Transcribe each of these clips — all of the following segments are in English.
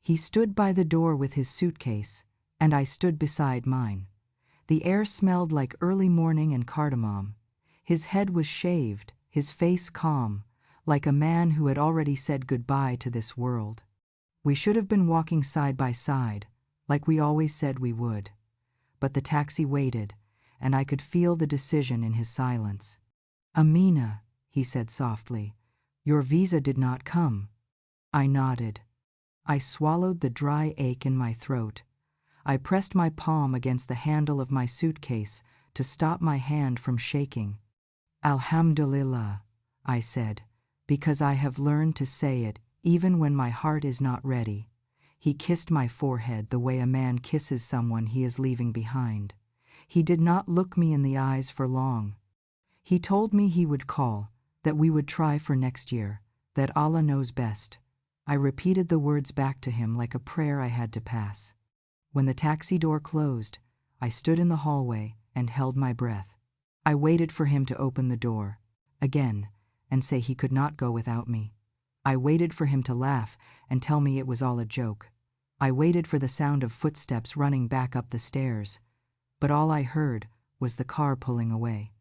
He stood by the door with his suitcase, and I stood beside mine. The air smelled like early morning and cardamom. His head was shaved, his face calm, like a man who had already said goodbye to this world. We should have been walking side by side, like we always said we would. But the taxi waited, and I could feel the decision in his silence. "Amina," he said softly, "your visa did not come." I nodded. I swallowed the dry ache in my throat. I pressed my palm against the handle of my suitcase to stop my hand from shaking. "Alhamdulillah," I said, because I have learned to say it even when my heart is not ready. He kissed my forehead the way a man kisses someone he is leaving behind. He did not look me in the eyes for long. He told me he would call, that we would try for next year, that Allah knows best. I repeated the words back to him like a prayer I had to pass. When the taxi door closed, I stood in the hallway and held my breath. I waited for him to open the door, again, and say he could not go without me. I waited for him to laugh and tell me it was all a joke. I waited for the sound of footsteps running back up the stairs, but all I heard was the car pulling away.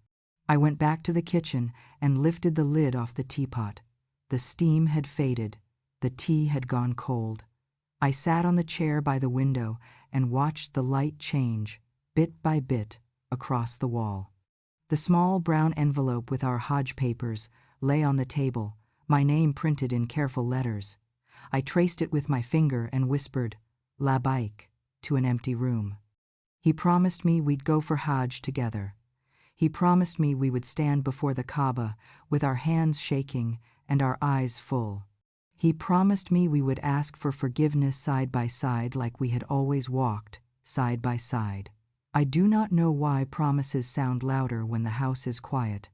I went back to the kitchen and lifted the lid off the teapot. The steam had faded. The tea had gone cold. I sat on the chair by the window and watched the light change, bit by bit, across the wall. The small brown envelope with our Hajj papers lay on the table, my name printed in careful letters. I traced it with my finger and whispered, "Labaik," to an empty room. He promised me we'd go for Hajj together. He promised me we would stand before the Kaaba with our hands shaking and our eyes full. He promised me we would ask for forgiveness side by side like we had always walked, side by side. I do not know why promises sound louder when the house is quiet.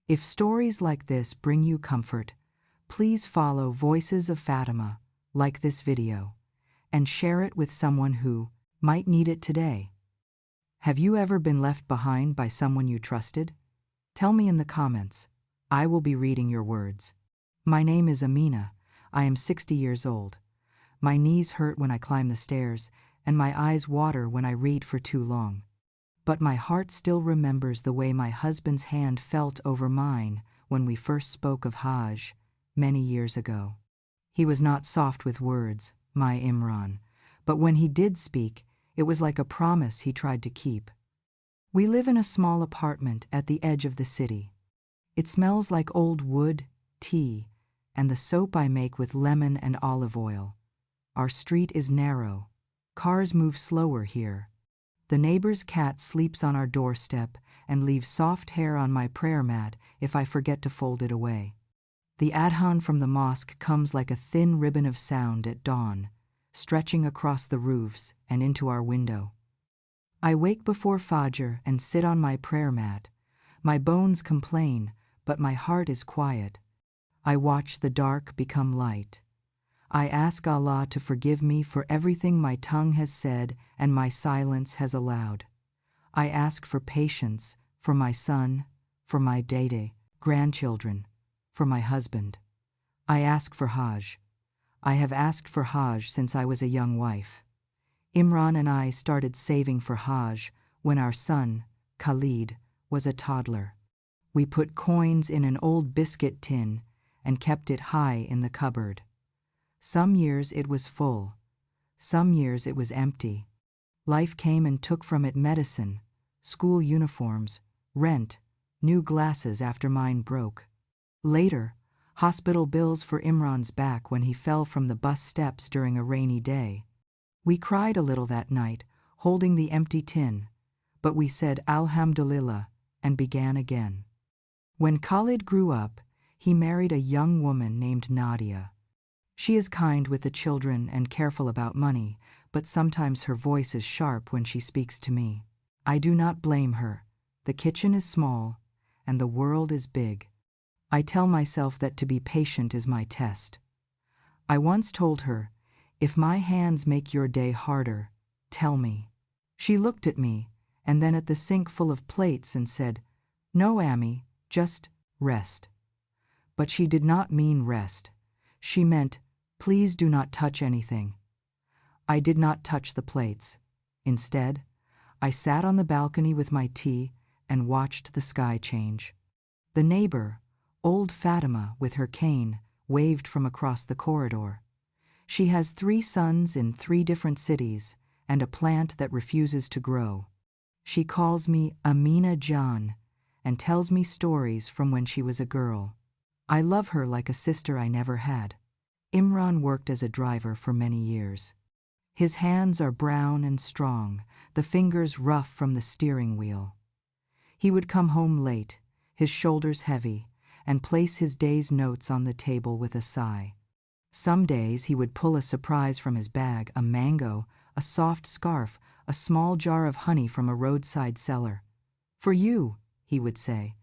If stories like this bring you comfort, please follow Voices of Fatima, like this video, and share it with someone who might need it today. Have you ever been left behind by someone you trusted? Tell me in the comments. I will be reading your words. My name is Amina. I am 60 years old. My knees hurt when I climb the stairs, and my eyes water when I read for too long. But my heart still remembers the way my husband's hand felt over mine when we first spoke of Hajj many years ago. He was not soft with words, my Imran, but when he did speak, it was like a promise he tried to keep. We live in a small apartment at the edge of the city. It smells like old wood, tea, and the soap I make with lemon and olive oil. Our street is narrow. Cars move slower here. The neighbor's cat sleeps on our doorstep and leaves soft hair on my prayer mat if I forget to fold it away. The adhan from the mosque comes like a thin ribbon of sound at dawn, stretching across the roofs and into our window. I wake before Fajr and sit on my prayer mat. My bones complain, but my heart is quiet. I watch the dark become light. I ask Allah to forgive me for everything my tongue has said and my silence has allowed. I ask for patience for my son, for my Dede, grandchildren, for my husband. I ask for Hajj. I have asked for Hajj since I was a young wife. Imran and I started saving for Hajj when our son, Khalid, was a toddler. We put coins in an old biscuit tin and kept it high in the cupboard. Some years it was full. Some years it was empty. Life came and took from it medicine, school uniforms, rent, new glasses after mine broke. Later, hospital bills for Imran's back when he fell from the bus steps during a rainy day. We cried a little that night, holding the empty tin, but we said Alhamdulillah and began again. When Khalid grew up, he married a young woman named Nadia. She is kind with the children and careful about money, but sometimes her voice is sharp when she speaks to me. I do not blame her. The kitchen is small, and the world is big. I tell myself that to be patient is my test. I once told her, "If my hands make your day harder, tell me." She looked at me, and then at the sink full of plates and said, "No, Ammi, just rest." But she did not mean rest. She meant, "Please do not touch anything." I did not touch the plates. Instead, I sat on the balcony with my tea and watched the sky change. The neighbor, old Fatima with her cane, waved from across the corridor. She has 3 sons in 3 different cities and a plant that refuses to grow. She calls me Amina Jan and tells me stories from when she was a girl. I love her like a sister I never had. Imran worked as a driver for many years. His hands are brown and strong, the fingers rough from the steering wheel. He would come home late, his shoulders heavy, and place his day's notes on the table with a sigh. Some days he would pull a surprise from his bag, a mango, a soft scarf, a small jar of honey from a roadside cellar. "For you," he would say,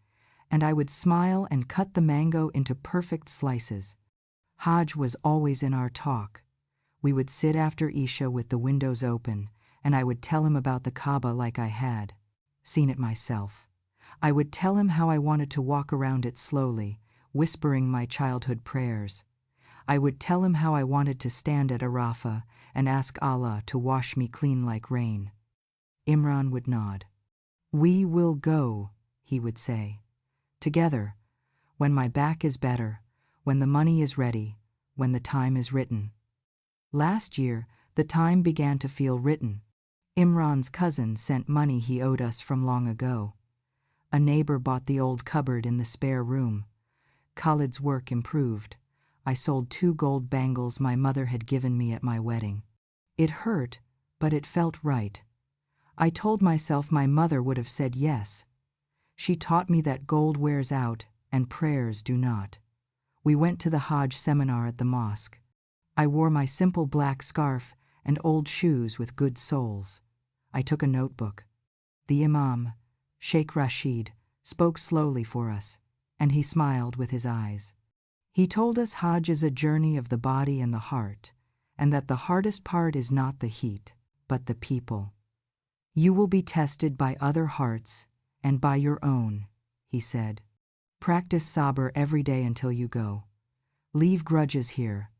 and I would smile and cut the mango into perfect slices. Hajj was always in our talk. We would sit after Isha with the windows open, and I would tell him about the Kaaba like I had seen it myself. I would tell him how I wanted to walk around it slowly, whispering my childhood prayers. I would tell him how I wanted to stand at Arafah and ask Allah to wash me clean like rain. Imran would nod. "We will go," he would say. "Together, when my back is better, when the money is ready, when the time is written." Last year, the time began to feel written. Imran's cousin sent money he owed us from long ago. A neighbor bought the old cupboard in the spare room. Khalid's work improved. I sold 2 gold bangles my mother had given me at my wedding. It hurt, but it felt right. I told myself my mother would have said yes. She taught me that gold wears out and prayers do not. We went to the Hajj seminar at the mosque. I wore my simple black scarf and old shoes with good soles. I took a notebook. The Imam, Sheikh Rashid, spoke slowly for us, and he smiled with his eyes. He told us Hajj is a journey of the body and the heart, and that the hardest part is not the heat, but the people. "You will be tested by other hearts and by your own," he said. "Practice sabr every day until you go. Leave grudges here.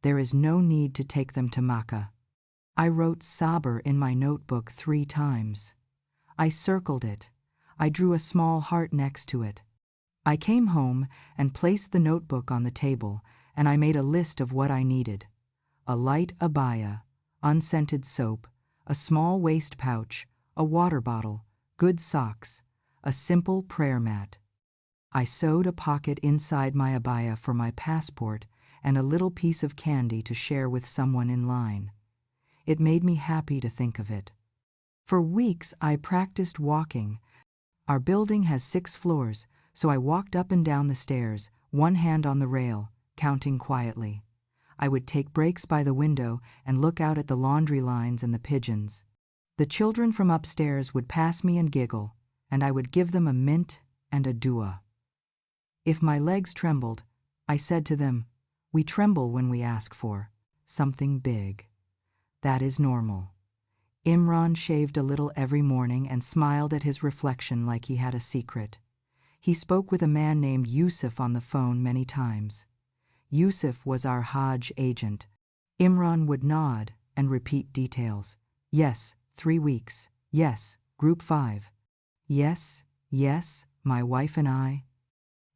There is no need to take them to Makkah." I wrote sabr in my notebook 3 times. I circled it. I drew a small heart next to it. I came home and placed the notebook on the table, and I made a list of what I needed: a light abaya, unscented soap, a small waist pouch, a water bottle, good socks, a simple prayer mat. I sewed a pocket inside my abaya for my passport and a little piece of candy to share with someone in line. It made me happy to think of it. For weeks I practiced walking. Our building has 6 floors, so I walked up and down the stairs, one hand on the rail, counting quietly. I would take breaks by the window and look out at the laundry lines and the pigeons. The children from upstairs would pass me and giggle, and I would give them a mint and a dua. If my legs trembled, I said to them, "We tremble when we ask for something big. That is normal." Imran shaved a little every morning and smiled at his reflection like he had a secret. He spoke with a man named Yusuf on the phone many times. Yusuf was our Hajj agent. Imran would nod and repeat details. "Yes, 3 weeks. Yes, group 5. Yes, yes, my wife and I."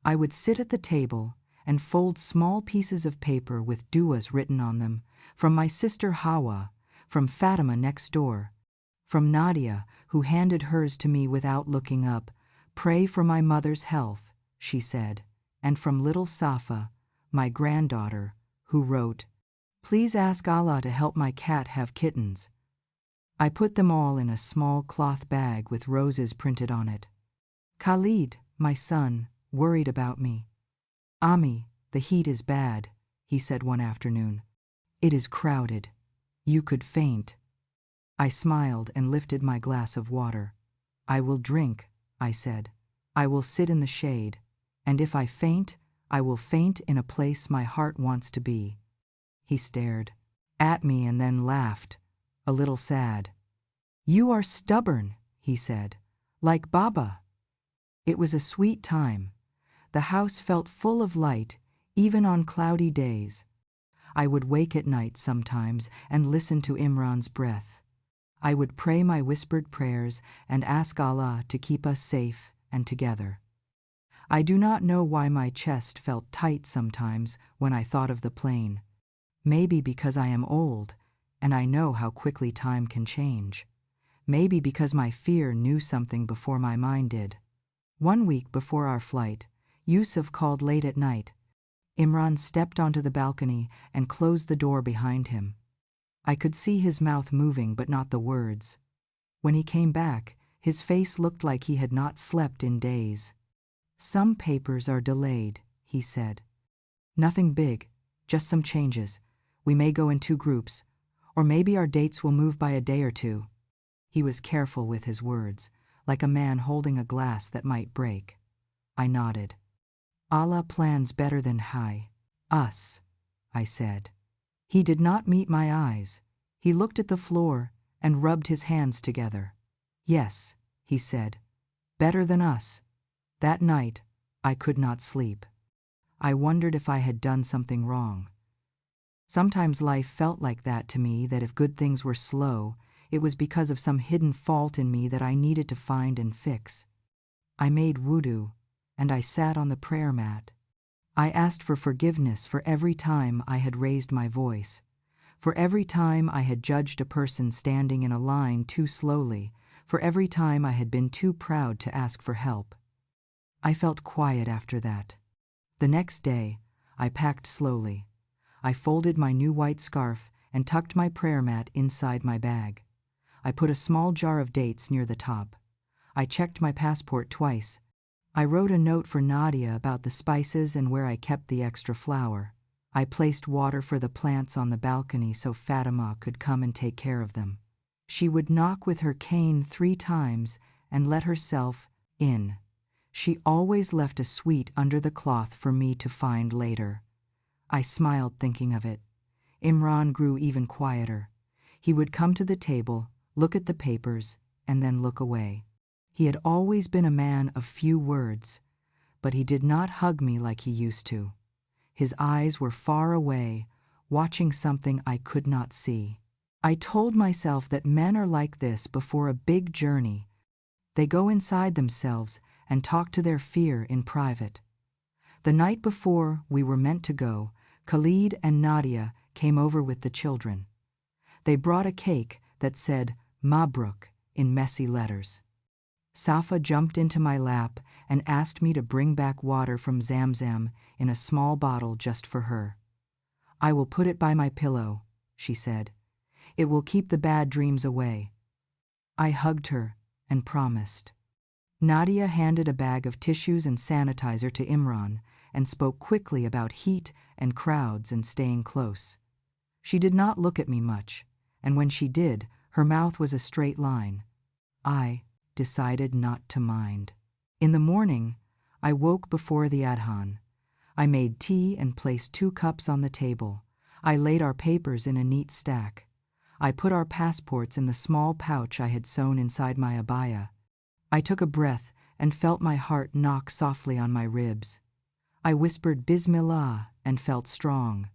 I would sit at the table and fold small pieces of paper with duas written on them, from my sister Hawa, from Fatima next door, from Nadia, who handed hers to me without looking up. "Pray for my mother's health," she said, and from little Safa, my granddaughter, who wrote, "Please ask Allah to help my cat have kittens." I put them all in a small cloth bag with roses printed on it. Khalid, my son, worried about me. "Ami, the heat is bad," he said one afternoon. "It is crowded. You could faint." I smiled and lifted my glass of water. "I will drink," I said. "I will sit in the shade, and if I faint, I will faint in a place my heart wants to be." He stared at me and then laughed, a little sad. "You are stubborn," he said, "like Baba." It was a sweet time. The house felt full of light, even on cloudy days. I would wake at night sometimes and listen to Imran's breath. I would pray my whispered prayers and ask Allah to keep us safe and together. I do not know why my chest felt tight sometimes when I thought of the plane. Maybe because I am old, and I know how quickly time can change. Maybe because my fear knew something before my mind did. 1 week before our flight, Yusuf called late at night. Imran stepped onto the balcony and closed the door behind him. I could see his mouth moving but not the words. When he came back, his face looked like he had not slept in days. "Some papers are delayed," he said. "Nothing big, just some changes. We may go in 2 groups, or maybe our dates will move by a day or 2. He was careful with his words, like a man holding a glass that might break. I nodded. "Allah plans better than us," I said. He did not meet my eyes. He looked at the floor and rubbed his hands together. "Yes," he said, "better than us." That night, I could not sleep. I wondered if I had done something wrong. Sometimes life felt like that to me, that if good things were slow, it was because of some hidden fault in me that I needed to find and fix. I made wudu, and I sat on the prayer mat. I asked for forgiveness for every time I had raised my voice, for every time I had judged a person standing in a line too slowly, for every time I had been too proud to ask for help. I felt quiet after that. The next day, I packed slowly. I folded my new white scarf and tucked my prayer mat inside my bag. I put a small jar of dates near the top. I checked my passport twice. I wrote a note for Nadia about the spices and where I kept the extra flour. I placed water for the plants on the balcony so Fatima could come and take care of them. She would knock with her cane 3 times and let herself in. She always left a sweet under the cloth for me to find later. I smiled thinking of it. Imran grew even quieter. He would come to the table, look at the papers, and then look away. He had always been a man of few words, but he did not hug me like he used to. His eyes were far away, watching something I could not see. I told myself that men are like this before a big journey. They go inside themselves and talk to their fear in private. The night before we were meant to go, Khalid and Nadia came over with the children. They brought a cake that said Mabruk in messy letters. Safa jumped into my lap and asked me to bring back water from Zamzam in a small bottle just for her. "I will put it by my pillow," she said. "It will keep the bad dreams away." I hugged her and promised. Nadia handed a bag of tissues and sanitizer to Imran and spoke quickly about heat and crowds and staying close. She did not look at me much, and when she did, her mouth was a straight line. I decided not to mind. In the morning, I woke before the adhan. I made tea and placed 2 cups on the table. I laid our papers in a neat stack. I put our passports in the small pouch I had sewn inside my abaya. I took a breath and felt my heart knock softly on my ribs. I whispered Bismillah and felt strong.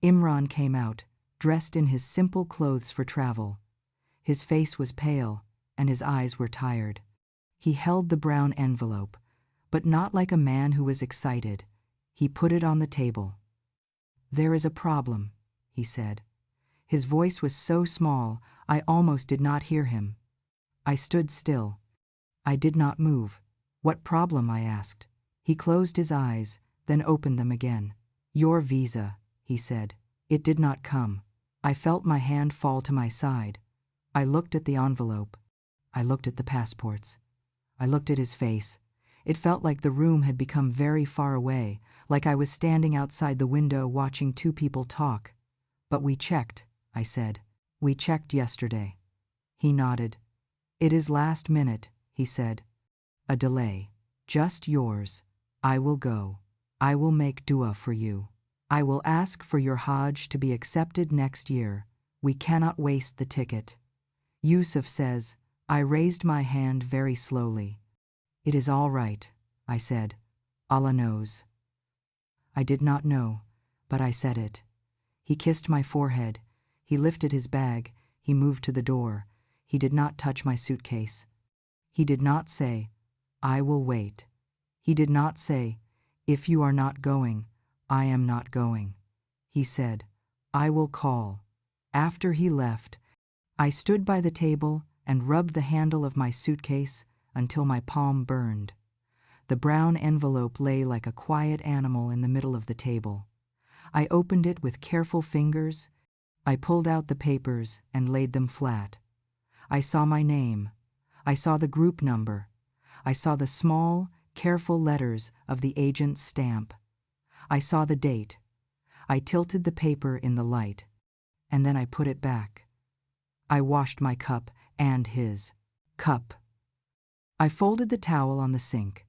Imran came out, dressed in his simple clothes for travel. His face was pale, and his eyes were tired. He held the brown envelope, but not like a man who was excited. He put it on the table. "There is a problem," he said. His voice was so small, I almost did not hear him. I stood still. I did not move. "What problem?" I asked. He closed his eyes, then opened them again. "Your visa," he said. It did not come. I felt my hand fall to my side. I looked at the envelope. I looked at the passports. I looked at his face. It felt like the room had become very far away, like I was standing outside the window watching 2 people talk. "But we checked," I said. "We checked yesterday." He nodded. "It is last minute," he said. "A delay. Just yours. I will go. I will make dua for you. I will ask for your Hajj to be accepted next year. We cannot waste the ticket." Yusuf says. I raised my hand very slowly. "It is all right," I said. "Allah knows." I did not know, but I said it. He kissed my forehead. He lifted his bag. He moved to the door. He did not touch my suitcase. He did not say, "I will wait." He did not say, "If you are not going, I am not going." He said, "I will call." After he left, I stood by the table and rubbed the handle of my suitcase until my palm burned. The brown envelope lay like a quiet animal in the middle of the table. I opened it with careful fingers. I pulled out the papers and laid them flat. I saw my name. I saw the group number. I saw the small, careful letters of the agent's stamp. I saw the date. I tilted the paper in the light, and then I put it back. I washed my cup and his cup. I folded the towel on the sink.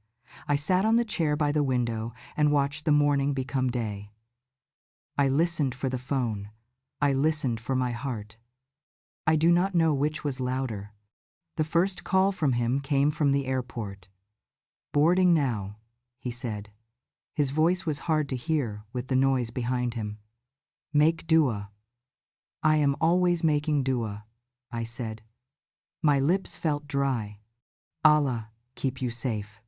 I sat on the chair by the window and watched the morning become day. I listened for the phone. I listened for my heart. I do not know which was louder. The first call from him came from the airport. "Boarding now," he said. His voice was hard to hear with the noise behind him. "Make dua." "I am always making dua," I said. My lips felt dry. "Allah keep you safe.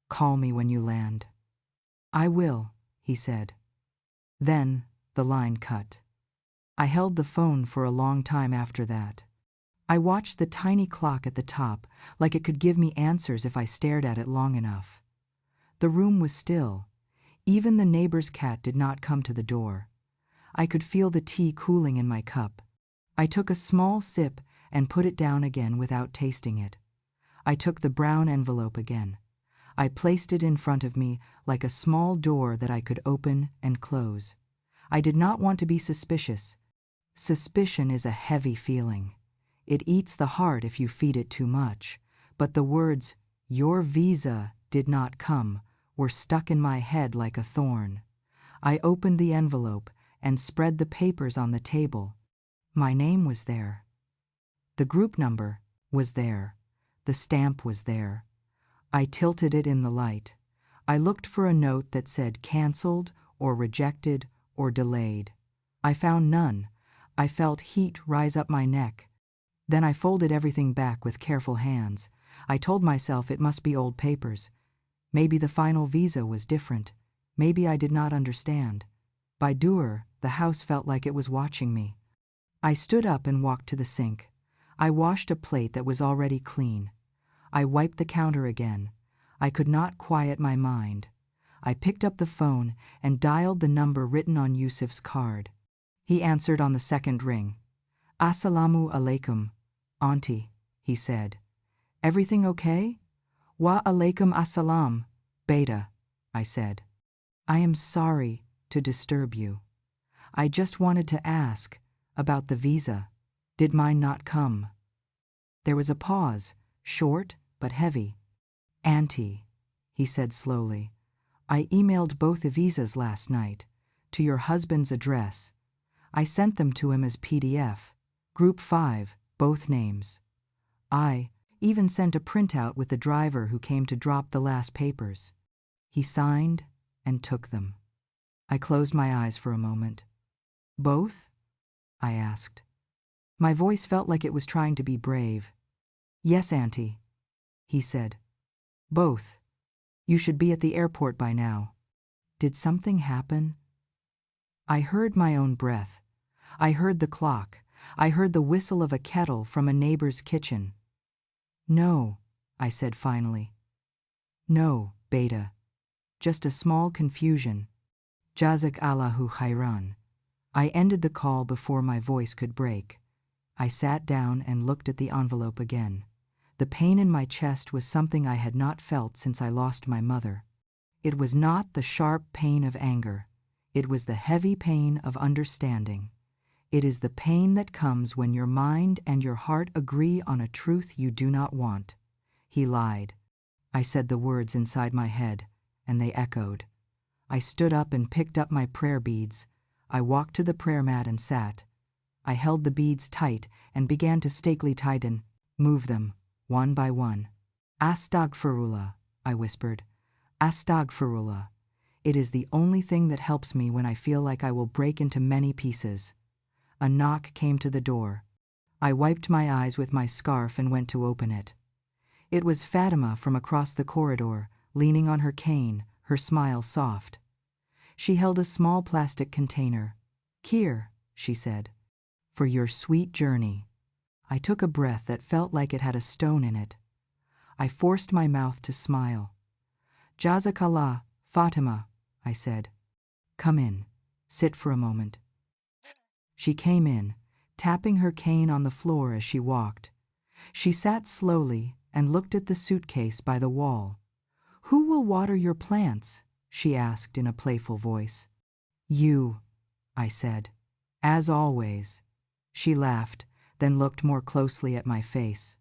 Call me when you land." "I will," he said. Then the line cut. I held the phone for a long time after that. I watched the tiny clock at the top, like it could give me answers if I stared at it long enough. The room was still. Even the neighbor's cat did not come to the door. I could feel the tea cooling in my cup. I took a small sip and put it down again without tasting it. I took the brown envelope again. I placed it in front of me like a small door that I could open and close. I did not want to be suspicious. Suspicion is a heavy feeling. It eats the heart if you feed it too much. But the words, "Your visa did not come," were stuck in my head like a thorn. I opened the envelope and spread the papers on the table. My name was there. The group number was there. The stamp was there. I tilted it in the light. I looked for a note that said canceled or rejected or delayed. I found none. I felt heat rise up my neck. Then I folded everything back with careful hands. I told myself it must be old papers. Maybe the final visa was different. Maybe I did not understand. By Dur, the house felt like it was watching me. I stood up and walked to the sink. I washed a plate that was already clean. I wiped the counter again. I could not quiet my mind. I picked up the phone and dialed the number written on Yusuf's card. He answered on the second ring. "Assalamu alaikum, Auntie," he said. "Everything okay?" "Wa alaikum assalam, Beta," I said. "I am sorry to disturb you. I just wanted to ask about the visa. Did mine not come?" There was a pause, short but heavy. "Auntie," he said slowly, "I emailed both the visas last night, to your husband's address. I sent them to him as PDF, Group 5, both names. I even sent a printout with the driver who came to drop the last papers. He signed and took them." I closed my eyes for a moment. "Both?" I asked. My voice felt like it was trying to be brave. "Yes, Auntie," he said. "Both. You should be at the airport by now." Did something happen? I heard my own breath. I heard the clock. I heard the whistle of a kettle from a neighbor's kitchen. "No," I said finally. "No, Beta. Just a small confusion. Jazak Allahu khairan." I ended the call before my voice could break. I sat down and looked at the envelope again. The pain in my chest was something I had not felt since I lost my mother. It was not the sharp pain of anger. It was the heavy pain of understanding. It is the pain that comes when your mind and your heart agree on a truth you do not want. He lied. I said the words inside my head, and they echoed. I stood up and picked up my prayer beads. I walked to the prayer mat and sat. I held the beads tight and began to stakely tighten, move them, one by one. "Astagfirullah," I whispered. "Astagfirullah." It is the only thing that helps me when I feel like I will break into many pieces. A knock came to the door. I wiped my eyes with my scarf and went to open it. It was Fatima from across the corridor, leaning on her cane, her smile soft. She held a small plastic container. "Here," she said, "for your sweet journey." I took a breath that felt like it had a stone in it. I forced my mouth to smile. "Jazakallah, Fatima," I said. "Come in. Sit for a moment." She came in, tapping her cane on the floor as she walked. She sat slowly and looked at the suitcase by the wall. "Who will water your plants?" she asked in a playful voice. "You," I said. "As always." She laughed, then looked more closely at my face.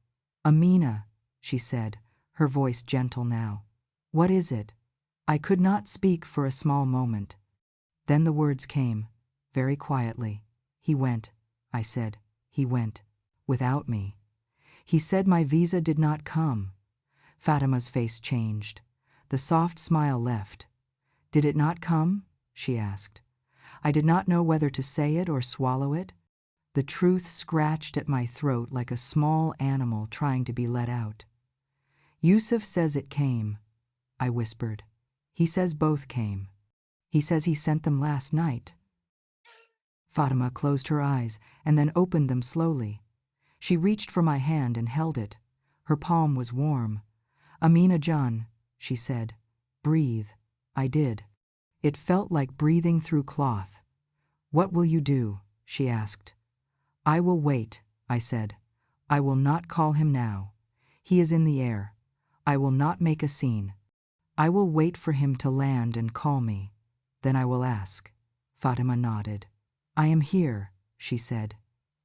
"Amina," she said, her voice gentle now. "What is it?" I could not speak for a small moment. Then the words came, very quietly. "He went," I said. "He went. Without me. He said my visa did not come." Fatima's face changed. The soft smile left. "Did it not come?" she asked. I did not know whether to say it or swallow it. The truth scratched at my throat like a small animal trying to be let out. "Yusuf says it came," I whispered. "He says both came. He says he sent them last night." Fatima closed her eyes and then opened them slowly. She reached for my hand and held it. Her palm was warm. "Amina Jan," she said. "Breathe." I did. It felt like breathing through cloth. "What will you do?" she asked. "I will wait," I said. "I will not call him now. He is in the air. I will not make a scene. I will wait for him to land and call me. Then I will ask." Fatima nodded. "I am here," she said,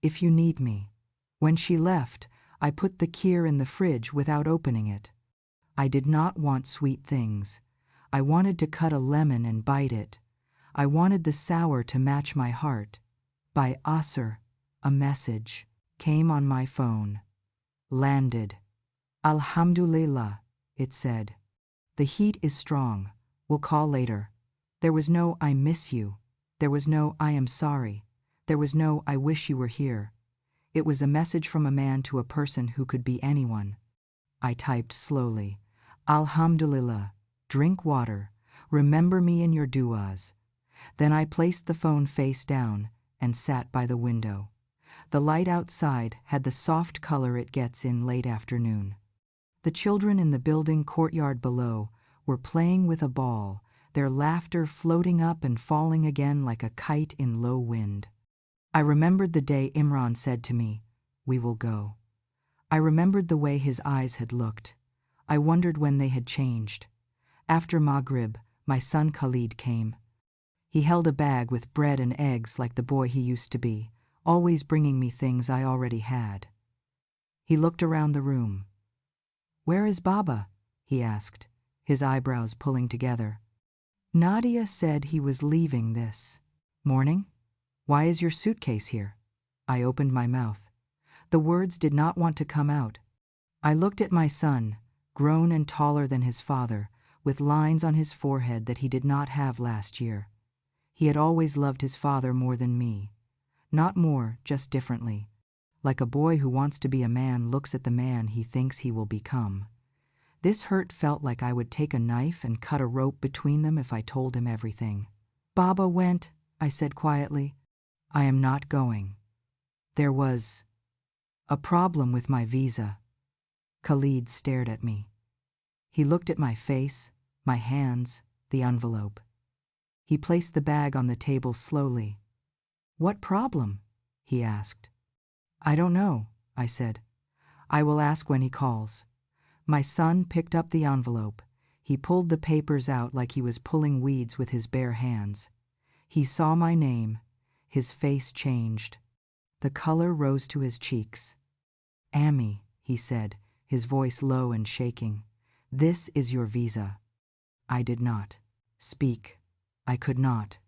"if you need me." When she left, I put the kheer in the fridge without opening it. I did not want sweet things. I wanted to cut a lemon and bite it. I wanted the sour to match my heart. By Asr, a message came on my phone. "Landed. Alhamdulillah," it said. "The heat is strong. We'll call later." There was no "I miss you." There was no "I am sorry." There was no "I wish you were here." It was a message from a man to a person who could be anyone. I typed slowly. "Alhamdulillah. Drink water. Remember me in your du'as." Then I placed the phone face down and sat by the window. The light outside had the soft color it gets in late afternoon. The children in the building courtyard below were playing with a ball, their laughter floating up and falling again like a kite in low wind. I remembered the day Imran said to me, "We will go." I remembered the way his eyes had looked. I wondered when they had changed. After Maghrib, my son Khalid came. He held a bag with bread and eggs like the boy he used to be, always bringing me things I already had. He looked around the room. "Where is Baba?" he asked, his eyebrows pulling together. "Nadia said he was leaving this morning. Why is your suitcase here?" I opened my mouth. The words did not want to come out. I looked at my son, grown and taller than his father, with lines on his forehead that he did not have last year. He had always loved his father more than me. Not more, just differently. Like a boy who wants to be a man looks at the man he thinks he will become. This hurt felt like I would take a knife and cut a rope between them if I told him everything. "Baba went," I said quietly. "I am not going." There was a problem with my visa. Khalid stared at me. He looked at my face, my hands, the envelope. He placed the bag on the table slowly. "What problem?" he asked. "I don't know," I said. "I will ask when he calls." My son picked up the envelope. He pulled the papers out like he was pulling weeds with his bare hands. He saw my name. His face changed. The color rose to his cheeks. "Ami," he said, his voice low and shaking, "this is your visa." I did not speak. I could not.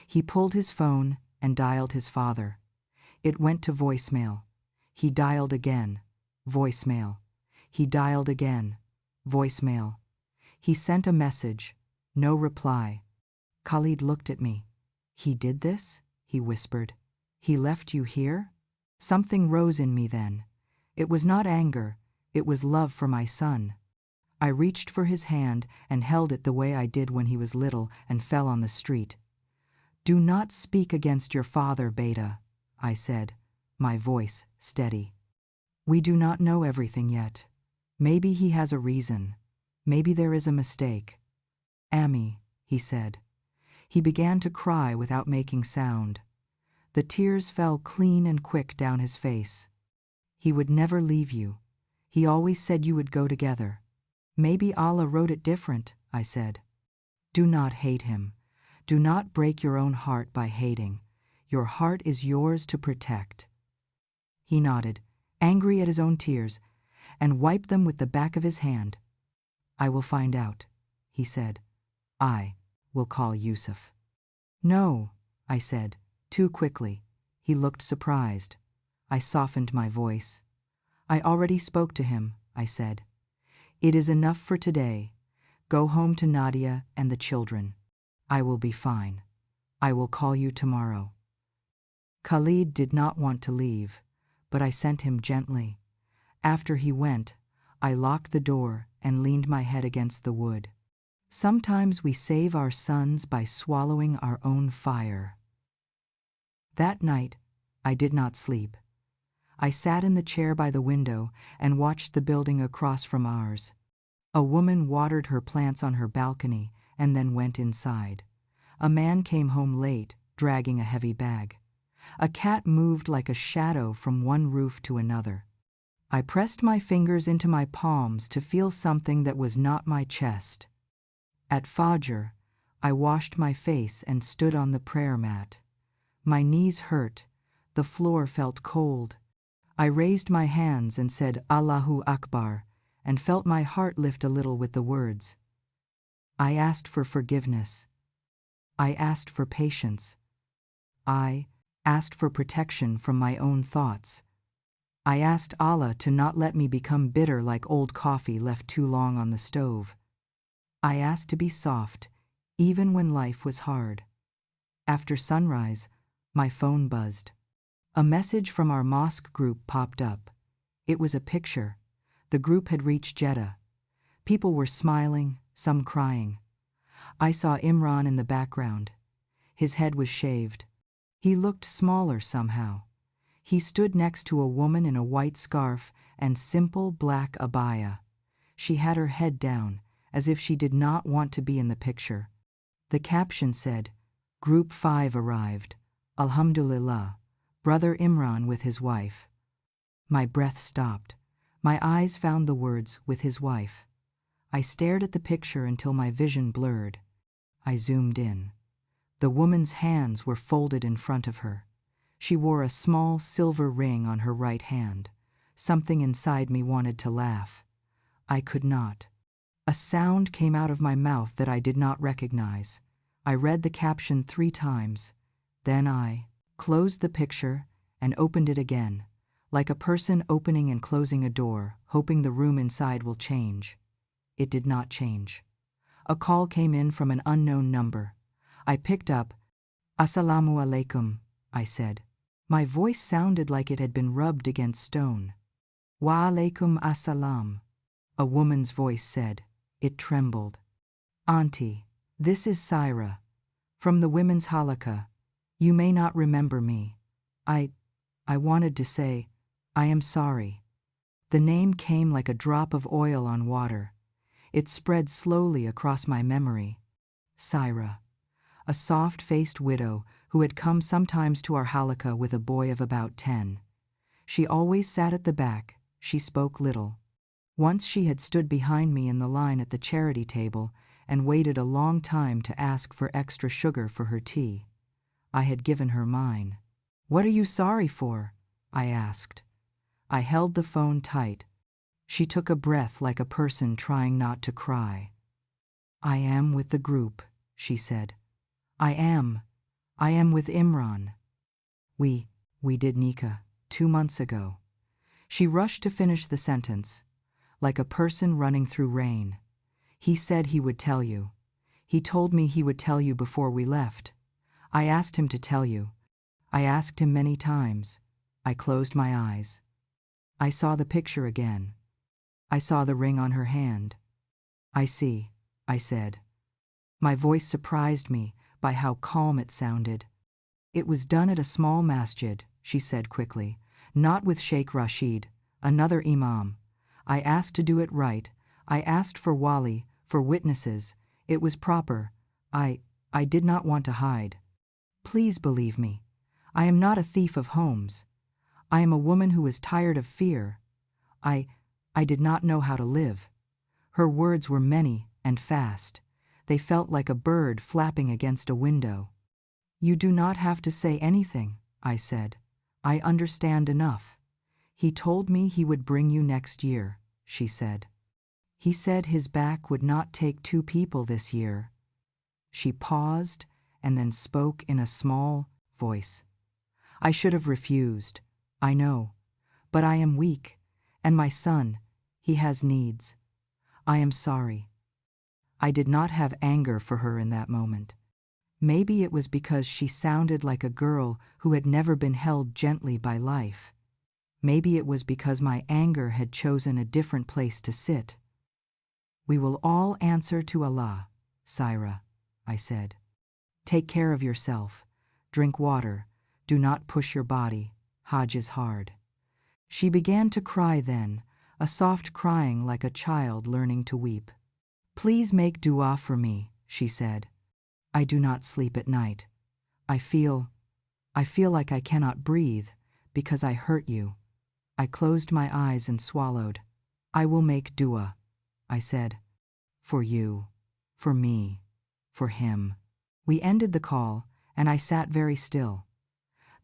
He pulled his phone and dialed his father. It went to voicemail. He dialed again. Voicemail. He dialed again. Voicemail. He sent a message. No reply. Khalid looked at me. He did this? He whispered. He left you here? Something rose in me then. It was not anger, it was love for my son. I reached for his hand and held it the way I did when he was little and fell on the street. Do not speak against your father, Beta, I said, my voice steady. We do not know everything yet. Maybe he has a reason. Maybe there is a mistake. Ami, he said. He began to cry without making sound. The tears fell clean and quick down his face. He would never leave you. He always said you would go together. Maybe Allah wrote it different, I said. Do not hate him. Do not break your own heart by hating. Your heart is yours to protect. He nodded, angry at his own tears, and wiped them with the back of his hand. I will find out, he said. I will call Yusuf. No, I said, too quickly. He looked surprised. I softened my voice. I already spoke to him, I said. It is enough for today. Go home to Nadia and the children. I will be fine. I will call you tomorrow. Khalid did not want to leave, but I sent him gently. After he went, I locked the door and leaned my head against the wood. Sometimes we save our sons by swallowing our own fire. That night, I did not sleep. I sat in the chair by the window and watched the building across from ours. A woman watered her plants on her balcony and then went inside. A man came home late, dragging a heavy bag. A cat moved like a shadow from one roof to another. I pressed my fingers into my palms to feel something that was not my chest. At Fajr, I washed my face and stood on the prayer mat. My knees hurt. The floor felt cold. I raised my hands and said Allahu Akbar and felt my heart lift a little with the words. I asked for forgiveness. I asked for patience. I asked for protection from my own thoughts. I asked Allah to not let me become bitter like old coffee left too long on the stove. I asked to be soft, even when life was hard. After sunrise, my phone buzzed. A message from our mosque group popped up. It was a picture. The group had reached Jeddah. People were smiling, some crying. I saw Imran in the background. His head was shaved. He looked smaller somehow. He stood next to a woman in a white scarf and simple black abaya. She had her head down, as if she did not want to be in the picture. The caption said, Group 5 arrived. Alhamdulillah. Brother Imran with his wife. My breath stopped. My eyes found the words, with his wife. I stared at the picture until my vision blurred. I zoomed in. The woman's hands were folded in front of her. She wore a small silver ring on her right hand. Something inside me wanted to laugh. I could not. A sound came out of my mouth that I did not recognize. I read the caption 3 times. Then I closed the picture and opened it again, like a person opening and closing a door, hoping the room inside will change. It did not change. A call came in from an unknown number. I picked up. Assalamu alaikum, I said. My voice sounded like it had been rubbed against stone. Wa alaikum assalam, a woman's voice said. It trembled. Auntie, this is Syra, from the women's halakha. You may not remember me. I wanted to say, I am sorry. The name came like a drop of oil on water. It spread slowly across my memory. Syra, a soft-faced widow who had come sometimes to our halakha with a boy of about 10. She always sat at the back. She spoke little. Once she had stood behind me in the line at the charity table and waited a long time to ask for extra sugar for her tea. I had given her mine. What are you sorry for? I asked. I held the phone tight. She took a breath like a person trying not to cry. I am with the group, she said. I am with Imran. We did nikah 2 months ago. She rushed to finish the sentence, like a person running through rain. He said he would tell you. He told me he would tell you before we left. I asked him to tell you. I asked him many times. I closed my eyes. I saw the picture again. I saw the ring on her hand. I see, I said. My voice surprised me by how calm it sounded. It was done at a small masjid, she said quickly, not with Sheikh Rashid, another imam. I asked to do it right. I asked for wali, for witnesses. It was proper. I did not want to hide. Please believe me. I am not a thief of homes. I am a woman who is tired of fear. I did not know how to live. Her words were many and fast. They felt like a bird flapping against a window. You do not have to say anything, I said. I understand enough. He told me he would bring you next year, she said. He said his back would not take two people this year. She paused and then spoke in a small voice. I should have refused, I know, but I am weak, and my son, he has needs. I am sorry. I did not have anger for her in that moment. Maybe it was because she sounded like a girl who had never been held gently by life. Maybe it was because my anger had chosen a different place to sit. We will all answer to Allah, Syra, I said. Take care of yourself. Drink water. Do not push your body. Hajj is hard. She began to cry then, a soft crying like a child learning to weep. Please make dua for me, she said. I do not sleep at night. I feel like I cannot breathe because I hurt you. I closed my eyes and swallowed. I will make dua, I said. For you, for me, for him. We ended the call, and I sat very still.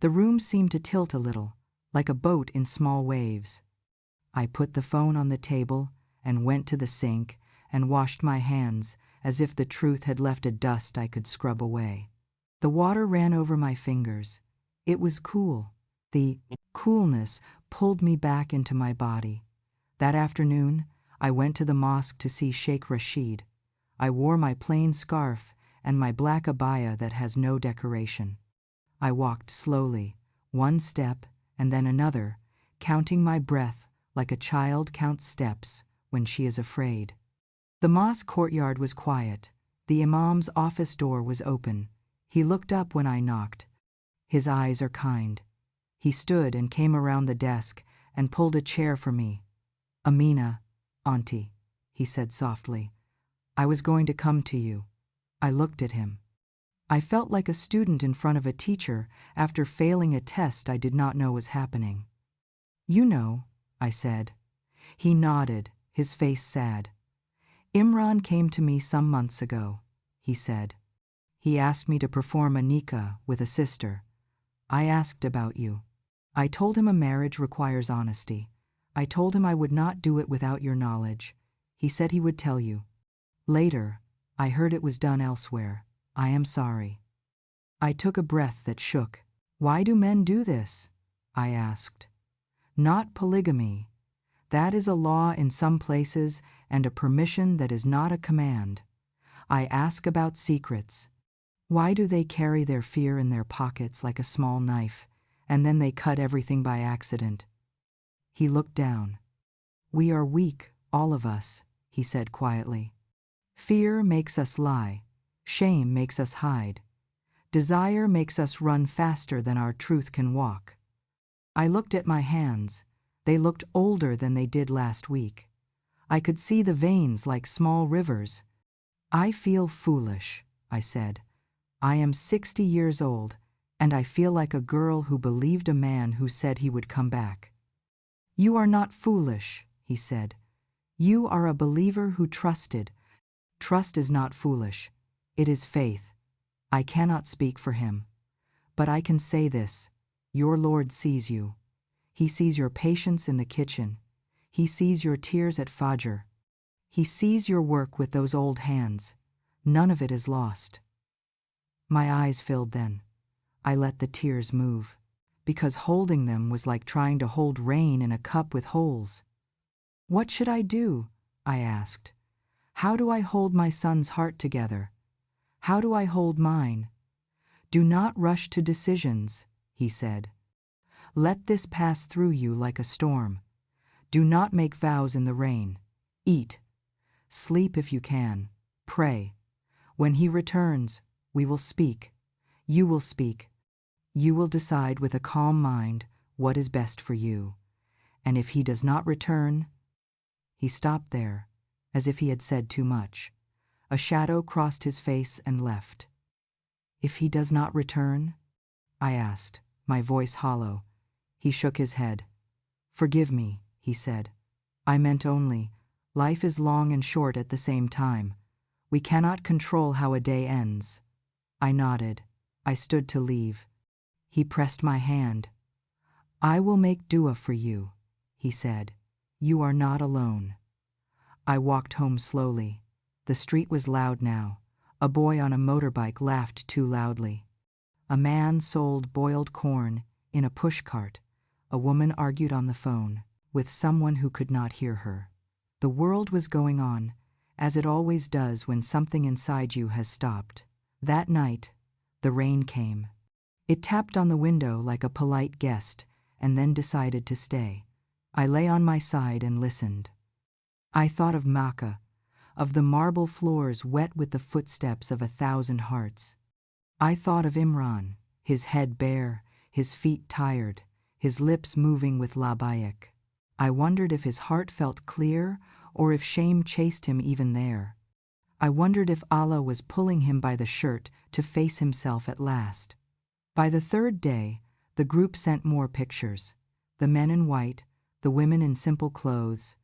The room seemed to tilt a little, like a boat in small waves. I put the phone on the table and went to the sink and washed my hands as if the truth had left a dust I could scrub away. The water ran over my fingers. It was cool. The coolness pulled me back into my body. That afternoon, I went to the mosque to see Sheikh Rashid. I wore my plain scarf and my black abaya that has no decoration. I walked slowly, one step and then another, counting my breath like a child counts steps when she is afraid. The mosque courtyard was quiet. The imam's office door was open. He looked up when I knocked. His eyes are kind. He stood and came around the desk and pulled a chair for me. Amina, auntie, he said softly. I was going to come to you. I looked at him. I felt like a student in front of a teacher after failing a test I did not know was happening. You know, I said. He nodded, his face sad. Imran came to me some months ago, he said. He asked me to perform a nikah with a sister. I asked about you. I told him a marriage requires honesty. I told him I would not do it without your knowledge. He said he would tell you. Later, I heard it was done elsewhere. I am sorry. I took a breath that shook. Why do men do this? I asked. Not polygamy. That is a law in some places and a permission that is not a command. I ask about secrets. Why do they carry their fear in their pockets like a small knife, and then they cut everything by accident? He looked down. We are weak, all of us, he said quietly. Fear makes us lie. Shame makes us hide. Desire makes us run faster than our truth can walk. I looked at my hands. They looked older than they did last week. I could see the veins like small rivers. I feel foolish, I said. I am 60 years old, and I feel like a girl who believed a man who said he would come back. You are not foolish, he said. You are a believer who trusted. Trust is not foolish. It is faith. I cannot speak for him. But I can say this. Your Lord sees you. He sees your patience in the kitchen. He sees your tears at Fajr. He sees your work with those old hands. None of it is lost. My eyes filled then. I let the tears move, because holding them was like trying to hold rain in a cup with holes. What should I do? I asked. How do I hold my son's heart together? How do I hold mine? Do not rush to decisions, he said. Let this pass through you like a storm. Do not make vows in the rain. Eat. Sleep if you can. Pray. When he returns, we will speak. You will speak. You will decide with a calm mind what is best for you. And if he does not return— He stopped there, as if he had said too much. A shadow crossed his face and left. If he does not return? I asked, my voice hollow. He shook his head. Forgive me, he said. I meant only, life is long and short at the same time. We cannot control how a day ends. I nodded. I stood to leave. He pressed my hand. I will make dua for you, he said. You are not alone. I walked home slowly. The street was loud now. A boy on a motorbike laughed too loudly. A man sold boiled corn in a pushcart. A woman argued on the phone with someone who could not hear her. The world was going on, as it always does when something inside you has stopped. That night, the rain came. It tapped on the window like a polite guest and then decided to stay. I lay on my side and listened. I thought of Makkah, of the marble floors wet with the footsteps of 1,000 hearts. I thought of Imran, his head bare, his feet tired, his lips moving with labbaik. I wondered if his heart felt clear or if shame chased him even there. I wondered if Allah was pulling him by the shirt to face himself at last. By the third day, the group sent more pictures. The men in white, the women in simple clothes.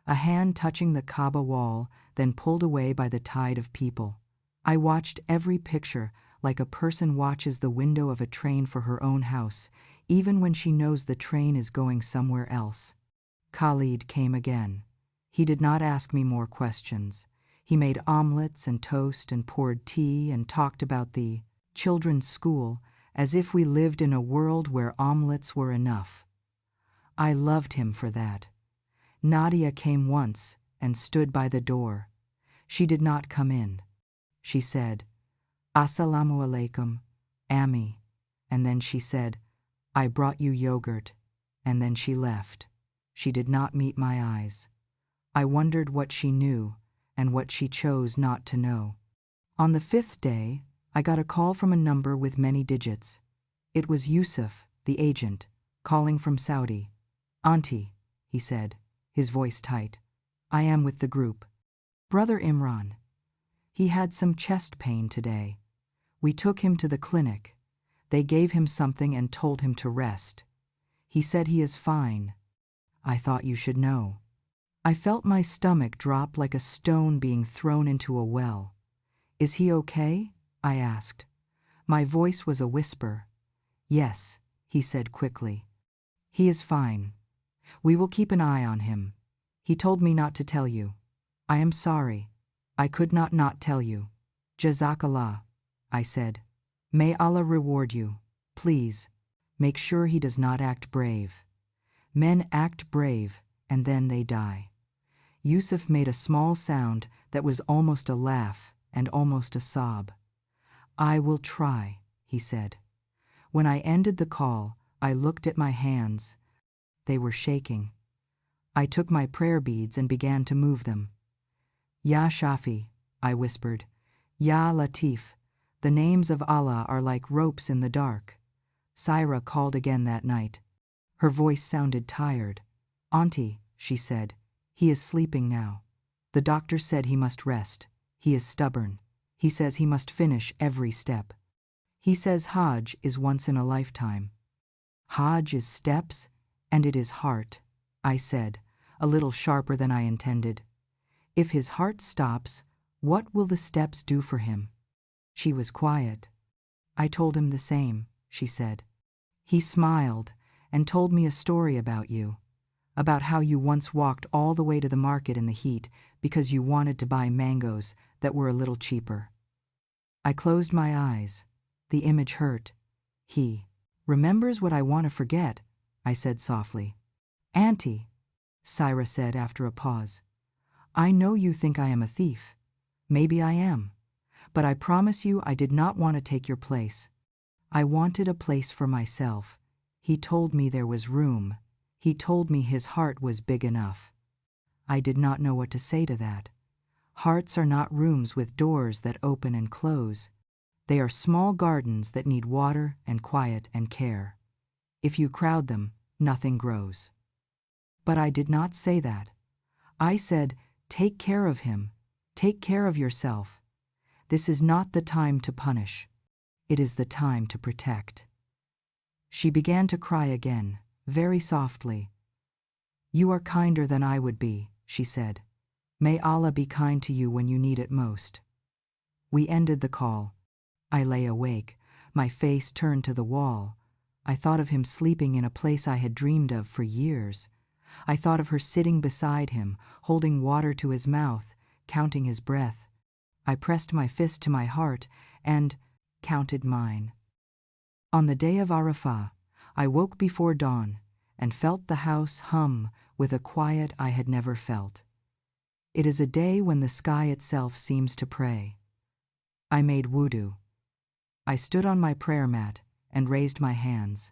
A hand touching the Kaaba wall, then pulled away by the tide of people. I watched every picture like a person watches the window of a train for her own house, even when she knows the train is going somewhere else. Khalid came again. He did not ask me more questions. He made omelets and toast and poured tea and talked about the children's school as if we lived in a world where omelets were enough. I loved him for that. Nadia came once and stood by the door. She did not come in. She said, "Assalamu alaikum, Ami," and then she said, "I brought you yogurt," and then she left. She did not meet my eyes. I wondered what she knew and what she chose not to know. On the 5th day, I got a call from a number with many digits. It was Yusuf, the agent, calling from Saudi. "Auntie," he said, his voice tight, "I am with the group. Brother Imran. He had some chest pain today. We took him to the clinic. They gave him something and told him to rest. He said he is fine. I thought you should know." I felt my stomach drop like a stone being thrown into a well. "Is he okay?" I asked. My voice was a whisper. "Yes," he said quickly. "He is fine. We will keep an eye on him. He told me not to tell you. I am sorry. I could not tell you." "Jazakallah," I said. "May Allah reward you. Please, make sure he does not act brave. Men act brave, and then they die." Yusuf made a small sound that was almost a laugh and almost a sob. "I will try," he said. When I ended the call, I looked at my hands. They were shaking. I took my prayer beads and began to move them. "Ya Shafi," I whispered. "Ya Latif." The names of Allah are like ropes in the dark. Syra called again that night. Her voice sounded tired. "Auntie," she said, "he is sleeping now. The doctor said he must rest. He is stubborn. He says he must finish every step. He says Hajj is once in a lifetime." "Hajj is steps, and it is heart," I said, a little sharper than I intended. "If his heart stops, what will the steps do for him?" She was quiet. "I told him the same," she said. "He smiled and told me a story about you, about how you once walked all the way to the market in the heat because you wanted to buy mangoes that were a little cheaper." I closed my eyes. The image hurt. "He remembers what I want to forget," I said softly. "Auntie," Syra said after a pause, "I know you think I am a thief. Maybe I am. But I promise you I did not want to take your place. I wanted a place for myself. He told me there was room. He told me his heart was big enough. I did not know what to say to that. Hearts are not rooms with doors that open and close. They are small gardens that need water and quiet and care. If you crowd them, nothing grows. But I did not say that. I said, take care of him. Take care of yourself. This is not the time to punish. It is the time to protect. She began to cry again, very softly. You are kinder than I would be, she said. May Allah be kind to you when you need it most. We ended the call. I lay awake, my face turned to the wall. I thought of him sleeping in a place I had dreamed of for years. I thought of her sitting beside him, holding water to his mouth, counting his breath. I pressed my fist to my heart and counted mine. On the day of Arafah, I woke before dawn and felt the house hum with a quiet I had never felt. It is a day when the sky itself seems to pray. I made wudu. I stood on my prayer mat and raised my hands.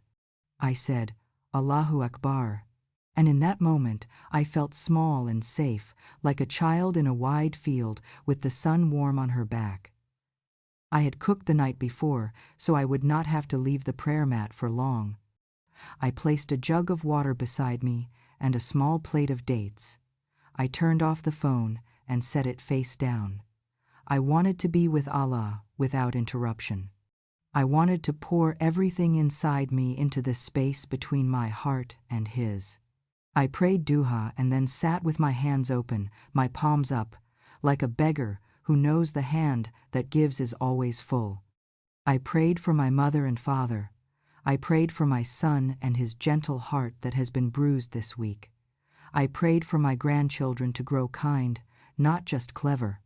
I said, Allahu Akbar. And in that moment, I felt small and safe, like a child in a wide field with the sun warm on her back. I had cooked the night before, so I would not have to leave the prayer mat for long. I placed a jug of water beside me and a small plate of dates. I turned off the phone and set it face down. I wanted to be with Allah without interruption. I wanted to pour everything inside me into the space between my heart and his. I prayed duha and then sat with my hands open, my palms up, like a beggar who knows the hand that gives is always full. I prayed for my mother and father. I prayed for my son and his gentle heart that has been bruised this week. I prayed for my grandchildren to grow kind, not just clever.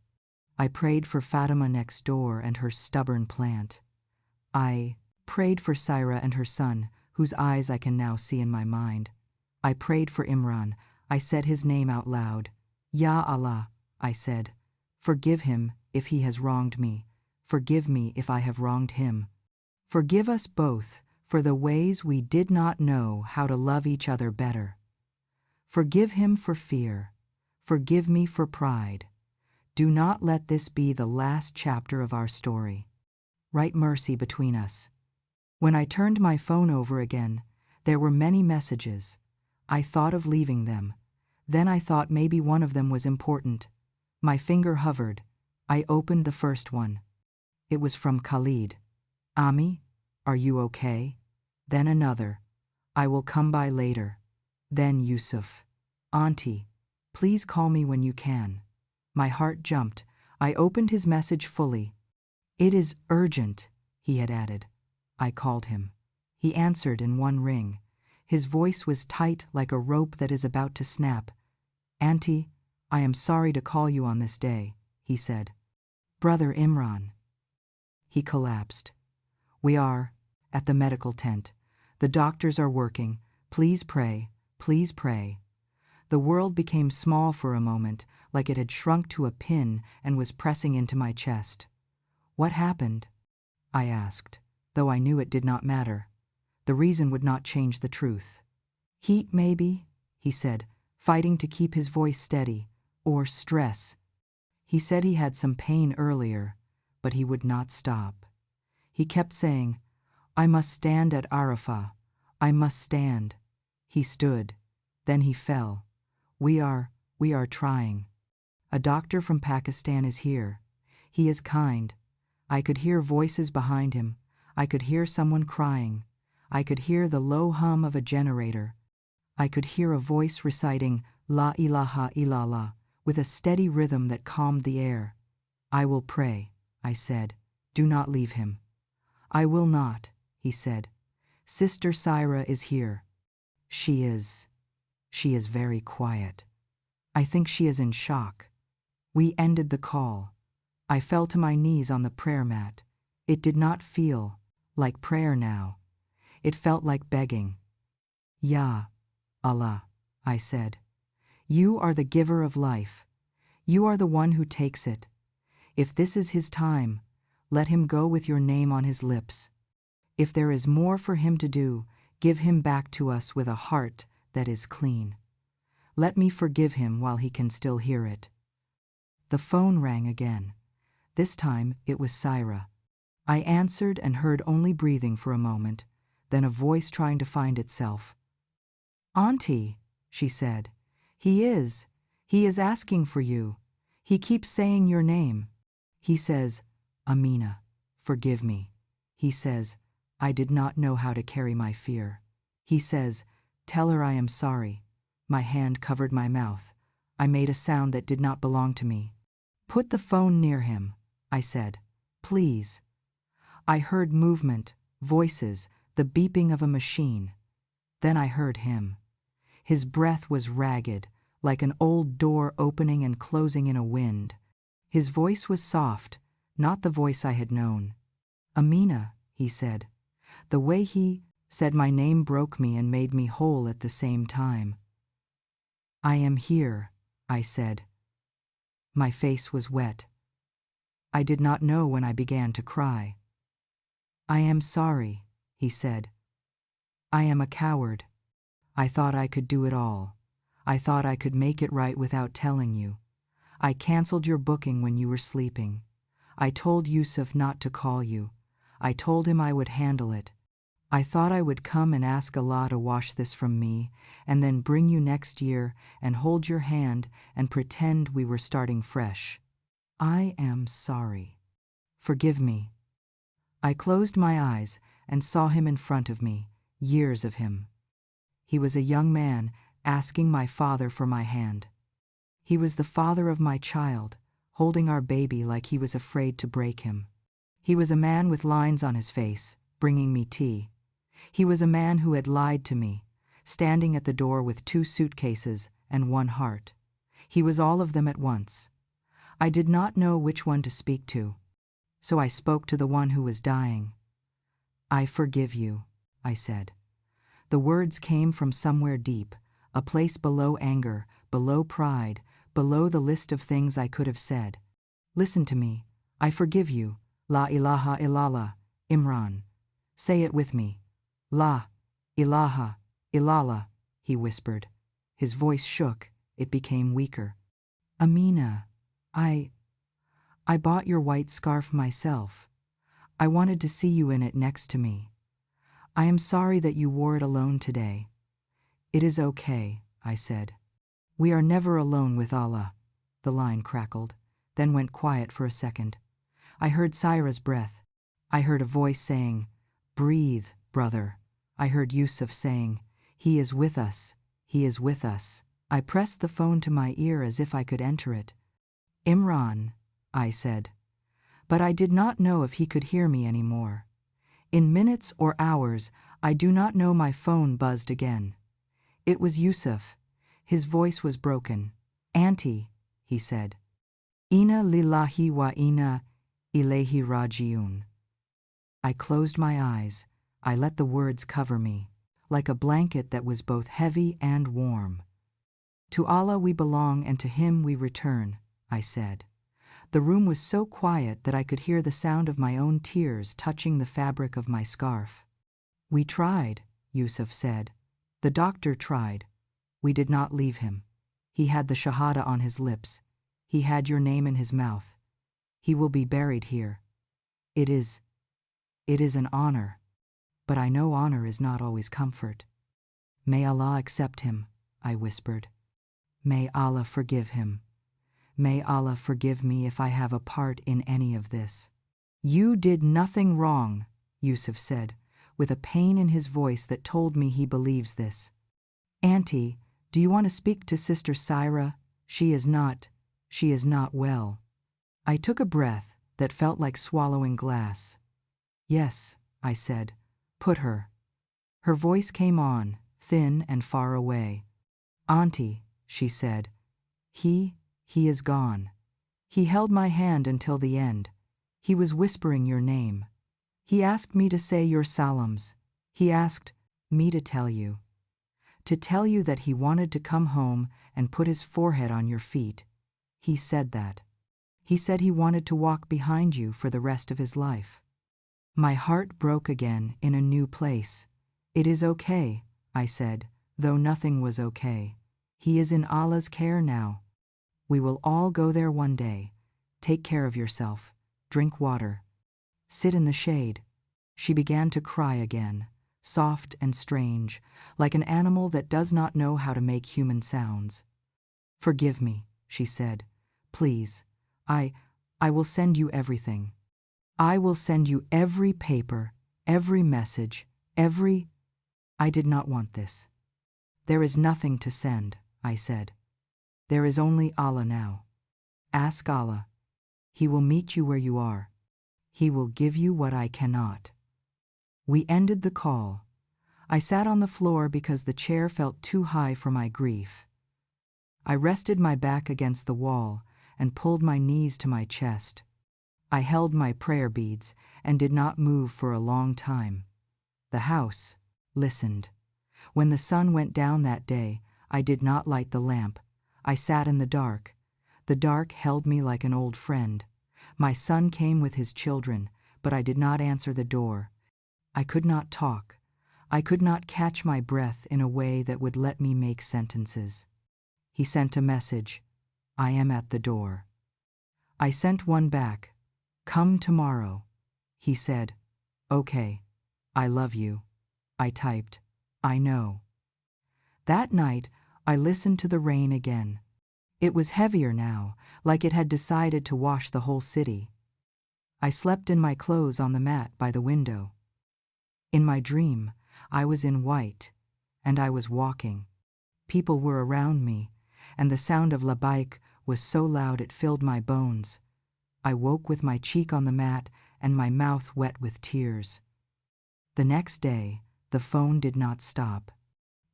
I prayed for Fatima next door and her stubborn plant. I prayed for Syra and her son, whose eyes I can now see in my mind. I prayed for Imran. I said his name out loud. Ya Allah, I said, forgive him if he has wronged me. Forgive me if I have wronged him. Forgive us both for the ways we did not know how to love each other better. Forgive him for fear. Forgive me for pride. Do not let this be the last chapter of our story. Write mercy between us. When I turned my phone over again, there were many messages. I thought of leaving them. Then I thought maybe one of them was important. My finger hovered. I opened the first one. It was from Khalid. Ami, are you okay? Then another. I will come by later. Then Yusuf. Auntie, please call me when you can. My heart jumped. I opened his message fully. It is urgent, he had added. I called him. He answered in one ring. His voice was tight like a rope that is about to snap. Auntie, I am sorry to call you on this day, he said. Brother Imran. He collapsed. We are at the medical tent. The doctors are working. Please pray, please pray. The world became small for a moment, like it had shrunk to a pin and was pressing into my chest. What happened? I asked, though I knew it did not matter. The reason would not change the truth. Heat, maybe, he said, fighting to keep his voice steady, or stress. He said he had some pain earlier, but he would not stop. He kept saying, I must stand at Arafah. I must stand. He stood. Then he fell. We are trying. A doctor from Pakistan is here. He is kind. I could hear voices behind him. I could hear someone crying. I could hear the low hum of a generator. I could hear a voice reciting La ilaha illallah with a steady rhythm that calmed the air. I will pray, I said. Do not leave him. I will not, he said. Sister Syra is here. She is very quiet. I think she is in shock. We ended the call. I fell to my knees on the prayer mat. It did not feel like prayer now. It felt like begging. Ya Allah, I said. You are the giver of life. You are the one who takes it. If this is his time, let him go with your name on his lips. If there is more for him to do, give him back to us with a heart that is clean. Let me forgive him while he can still hear it." The phone rang again. This time it was Syra. I answered and heard only breathing for a moment, then a voice trying to find itself. "Auntie," she said, He is asking for you. He keeps saying your name. He says, 'Amina, forgive me.' He says, 'I did not know how to carry my fear.' He says, 'Tell her I am sorry.' My hand covered my mouth. I made a sound that did not belong to me. 'Put the phone near him,' I said. 'Please.' I heard movement, voices, the beeping of a machine. Then I heard him. His breath was ragged, like an old door opening and closing in a wind. His voice was soft, not the voice I had known. 'Amina,' he said. The way he said my name broke me and made me whole at the same time. 'I am here,' I said. My face was wet. I did not know when I began to cry. 'I am sorry,' he said. 'I am a coward. I thought I could do it all. I thought I could make it right without telling you. I canceled your booking when you were sleeping. I told Yusuf not to call you. I told him I would handle it. I thought I would come and ask Allah to wash this from me, and then bring you next year and hold your hand and pretend we were starting fresh. I am sorry. Forgive me.' I closed my eyes and saw him in front of me, years of him. He was a young man asking my father for my hand. He was the father of my child, holding our baby like he was afraid to break him. He was a man with lines on his face, bringing me tea. He was a man who had lied to me, standing at the door with 2 suitcases and 1 heart. He was all of them at once. I did not know which one to speak to, so I spoke to the one who was dying. 'I forgive you,' I said. The words came from somewhere deep, a place below anger, below pride, below the list of things I could have said. 'Listen to me. I forgive you. La ilaha illallah, Imran. Say it with me. La ilaha illallah,' he whispered. His voice shook. It became weaker. 'Amina, I bought your white scarf myself. I wanted to see you in it next to me. I am sorry that you wore it alone today.' 'It is okay,' I said. 'We are never alone with Allah.' The line crackled, then went quiet for a second. I heard Syra's breath. I heard a voice saying, 'Breathe, brother.' I heard Yusuf saying, 'He is with us. He is with us.' I pressed the phone to my ear as if I could enter it. 'Imran,' I said. But I did not know if he could hear me anymore. In minutes or hours, I do not know, my phone buzzed again. It was Yusuf. His voice was broken. 'Auntie,' he said. 'Inna lillahi wa inna ilayhi rajiun.' I closed my eyes. I let the words cover me, like a blanket that was both heavy and warm. 'To Allah we belong and to Him we return,' I said. The room was so quiet that I could hear the sound of my own tears touching the fabric of my scarf. 'We tried,' Yusuf said. 'The doctor tried. We did not leave him. He had the shahada on his lips. He had your name in his mouth. He will be buried here. It is an honor, but I know honor is not always comfort.' 'May Allah accept him,' I whispered. 'May Allah forgive him. May Allah forgive me if I have a part in any of this.' 'You did nothing wrong,' Yusuf said, with a pain in his voice that told me he believes this. 'Auntie, do you want to speak to Sister Syra? She is not well.' I took a breath that felt like swallowing glass. 'Yes,' I said. 'Put her.' Her voice came on, thin and far away. 'Auntie,' she said, He is gone. He held my hand until the end. He was whispering your name. He asked me to say your salams. He asked me to tell you that he wanted to come home and put his forehead on your feet. He said that. He said he wanted to walk behind you for the rest of his life. My heart broke again in a new place. It is okay, I said, though nothing was okay. He is in Allah's care now. We will all go there one day. Take care of yourself. Drink water. Sit in the shade. She began to cry again, soft and strange, like an animal that does not know how to make human sounds. Forgive me, she said. Please. I will send you everything. I will send you every paper, every message, every... I did not want this. There is nothing to send, I said. There is only Allah now. Ask Allah. He will meet you where you are. He will give you what I cannot. We ended the call. I sat on the floor because the chair felt too high for my grief. I rested my back against the wall and pulled my knees to my chest. I held my prayer beads and did not move for a long time. The house listened. When the sun went down that day, I did not light the lamp. I sat in the dark. The dark held me like an old friend. My son came with his children, but I did not answer the door. I could not talk. I could not catch my breath in a way that would let me make sentences. He sent a message. I am at the door. I sent one back. Come tomorrow. He said, okay. I love you. I typed, I know. That night, I listened to the rain again. It was heavier now, like it had decided to wash the whole city. I slept in my clothes on the mat by the window. In my dream, I was in white, and I was walking. People were around me, and the sound of labbaik was so loud it filled my bones. I woke with my cheek on the mat and my mouth wet with tears. The next day, the phone did not stop.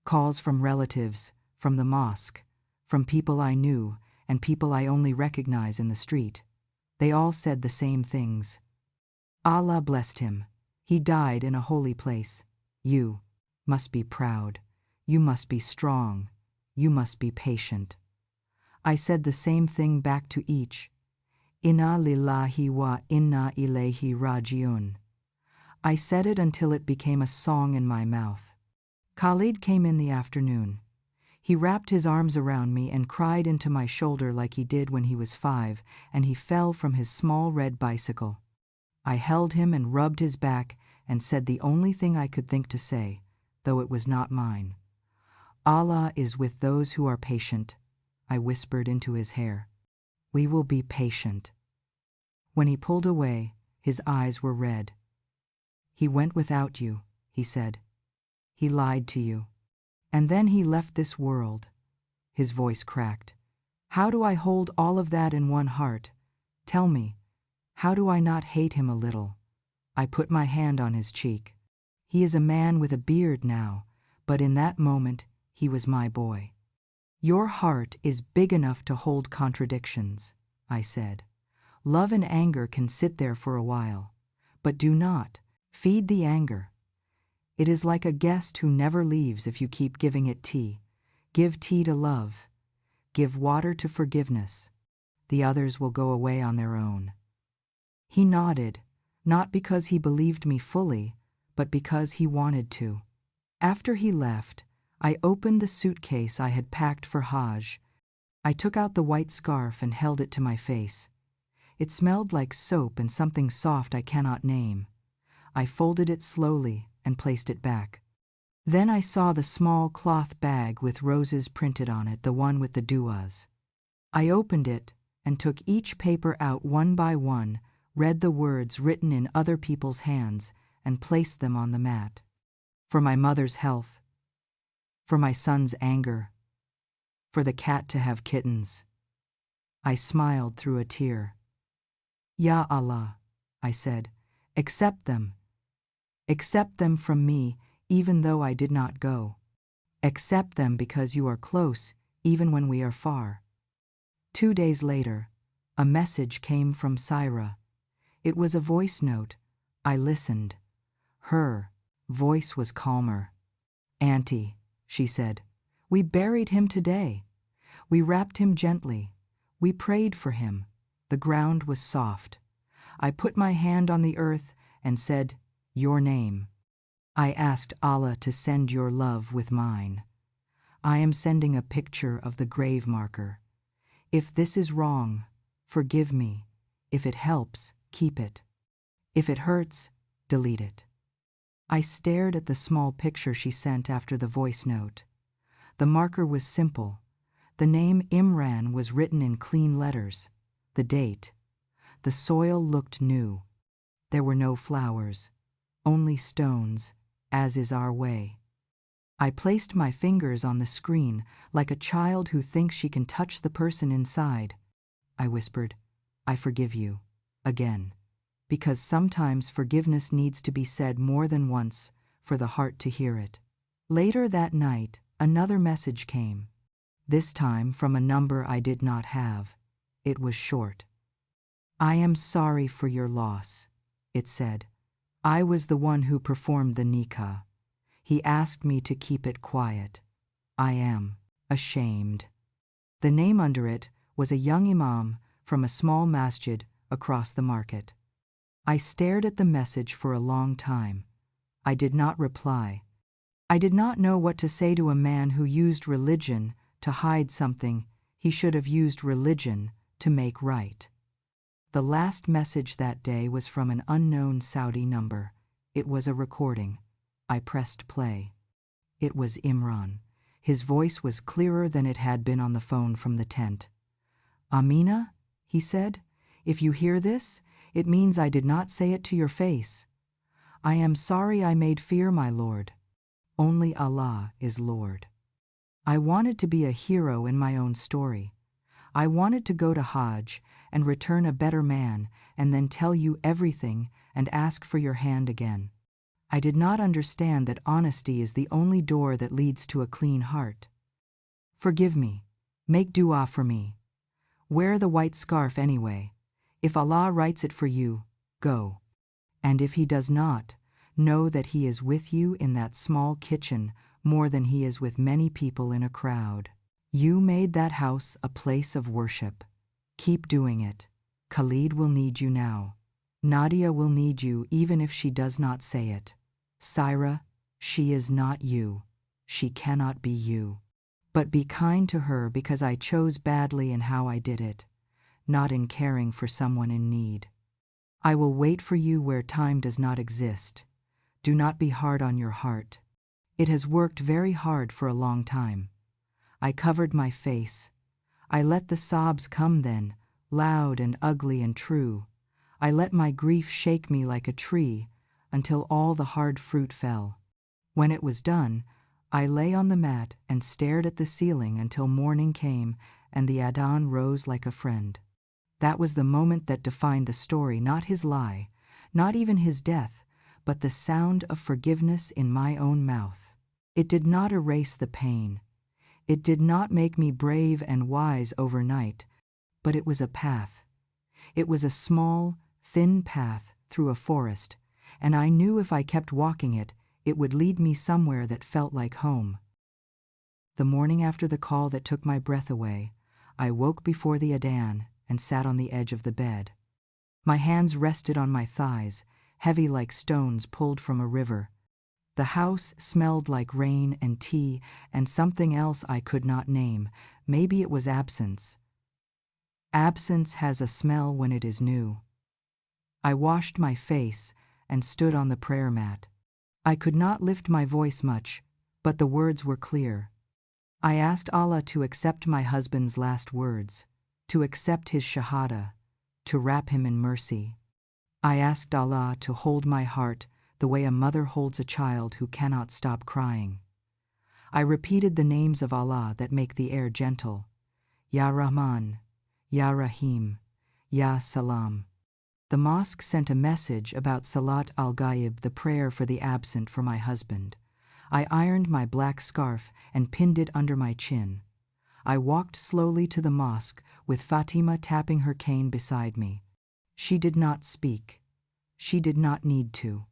Calls from relatives, from the mosque, from people I knew and people I only recognize in the street. They all said the same things. Allah blessed him. He died in a holy place. You must be proud. You must be strong. You must be patient. I said the same thing back to each. Inna lillahi wa inna ilayhi rajiun. I said it until it became a song in my mouth. Khalid came in the afternoon. He wrapped his arms around me and cried into my shoulder like he did when he was 5, and he fell from his small red bicycle. I held him and rubbed his back and said the only thing I could think to say, though it was not mine. Allah is with those who are patient, I whispered into his hair. We will be patient. When he pulled away, his eyes were red. He went without you, he said. He lied to you. And then he left this world. His voice cracked. How do I hold all of that in one heart? Tell me, how do I not hate him a little? I put my hand on his cheek. He is a man with a beard now, but in that moment, he was my boy. Your heart is big enough to hold contradictions, I said. Love and anger can sit there for a while, but do not feed the anger. It is like a guest who never leaves if you keep giving it tea. Give tea to love. Give water to forgiveness. The others will go away on their own. He nodded, not because he believed me fully, but because he wanted to. After he left, I opened the suitcase I had packed for Hajj. I took out the white scarf and held it to my face. It smelled like soap and something soft I cannot name. I folded it slowly and placed it back. Then I saw the small cloth bag with roses printed on it, the one with the du'as. I opened it and took each paper out one by one, read the words written in other people's hands, and placed them on the mat. For my mother's health. For my son's anger. For the cat to have kittens. I smiled through a tear. Ya Allah, I said, accept them. Accept them from me, even though I did not go. Accept them because you are close, even when we are far. 2 days later, a message came from Syra. It was a voice note. I listened. Her voice was calmer. Auntie, she said, we buried him today. We wrapped him gently. We prayed for him. The ground was soft. I put my hand on the earth and said, "Your name." I asked Allah to send your love with mine. I am sending a picture of the grave marker. If this is wrong, forgive me. If it helps, keep it. If it hurts, delete it. I stared at the small picture she sent after the voice note. The marker was simple. The name Imran was written in clean letters. The date. The soil looked new. There were no flowers, only stones, as is our way. I placed my fingers on the screen like a child who thinks she can touch the person inside. I whispered, "I forgive you," again, because sometimes forgiveness needs to be said more than once for the heart to hear it. Later that night, another message came, this time from a number I did not have. It was short. "I am sorry for your loss," it said. "I was the one who performed the nikah. He asked me to keep it quiet. I am ashamed." The name under it was a young imam from a small masjid across the market. I stared at the message for a long time. I did not reply. I did not know what to say to a man who used religion to hide something he should have used religion to make right. The last message that day was from an unknown Saudi number. It was a recording. I pressed play. It was Imran. His voice was clearer than it had been on the phone from the tent. "Amina," he said, "if you hear this, it means I did not say it to your face. I am sorry I made fear, my Lord. Only Allah is Lord." I wanted to be a hero in my own story. I wanted to go to Hajj and return a better man and then tell you everything and ask for your hand again. I did not understand that honesty is the only door that leads to a clean heart. Forgive me. Make dua for me. Wear the white scarf anyway. If Allah writes it for you, go. And if He does not, know that He is with you in that small kitchen more than He is with many people in a crowd. You made that house a place of worship. Keep doing it. Khalid will need you now. Nadia will need you even if she does not say it. Syra, she is not you. She cannot be you. But be kind to her because I chose badly in how I did it, not in caring for someone in need. I will wait for you where time does not exist. Do not be hard on your heart. It has worked very hard for a long time. I covered my face. I let the sobs come then, loud and ugly and true. I let my grief shake me like a tree until all the hard fruit fell. When it was done, I lay on the mat and stared at the ceiling until morning came and the adhan rose like a friend. That was the moment that defined the story, not his lie, not even his death, but the sound of forgiveness in my own mouth. It did not erase the pain. It did not make me brave and wise overnight, but it was a path. It was a small, thin path through a forest, and I knew if I kept walking it, it would lead me somewhere that felt like home. The morning after the call that took my breath away, I woke before the adhan and sat on the edge of the bed. My hands rested on my thighs, heavy like stones pulled from a river. The house smelled like rain and tea and something else I could not name. Maybe it was absence. Absence has a smell when it is new. I washed my face and stood on the prayer mat. I could not lift my voice much, but the words were clear. I asked Allah to accept my husband's last words, to accept his shahada, to wrap him in mercy. I asked Allah to hold my heart the way a mother holds a child who cannot stop crying. I repeated the names of Allah that make the air gentle. Ya Rahman, Ya Rahim, Ya Salam. The mosque sent a message about Salat al-Ghaib, the prayer for the absent, for my husband. I ironed my black scarf and pinned it under my chin. I walked slowly to the mosque with Fatima tapping her cane beside me. She did not speak. She did not need to.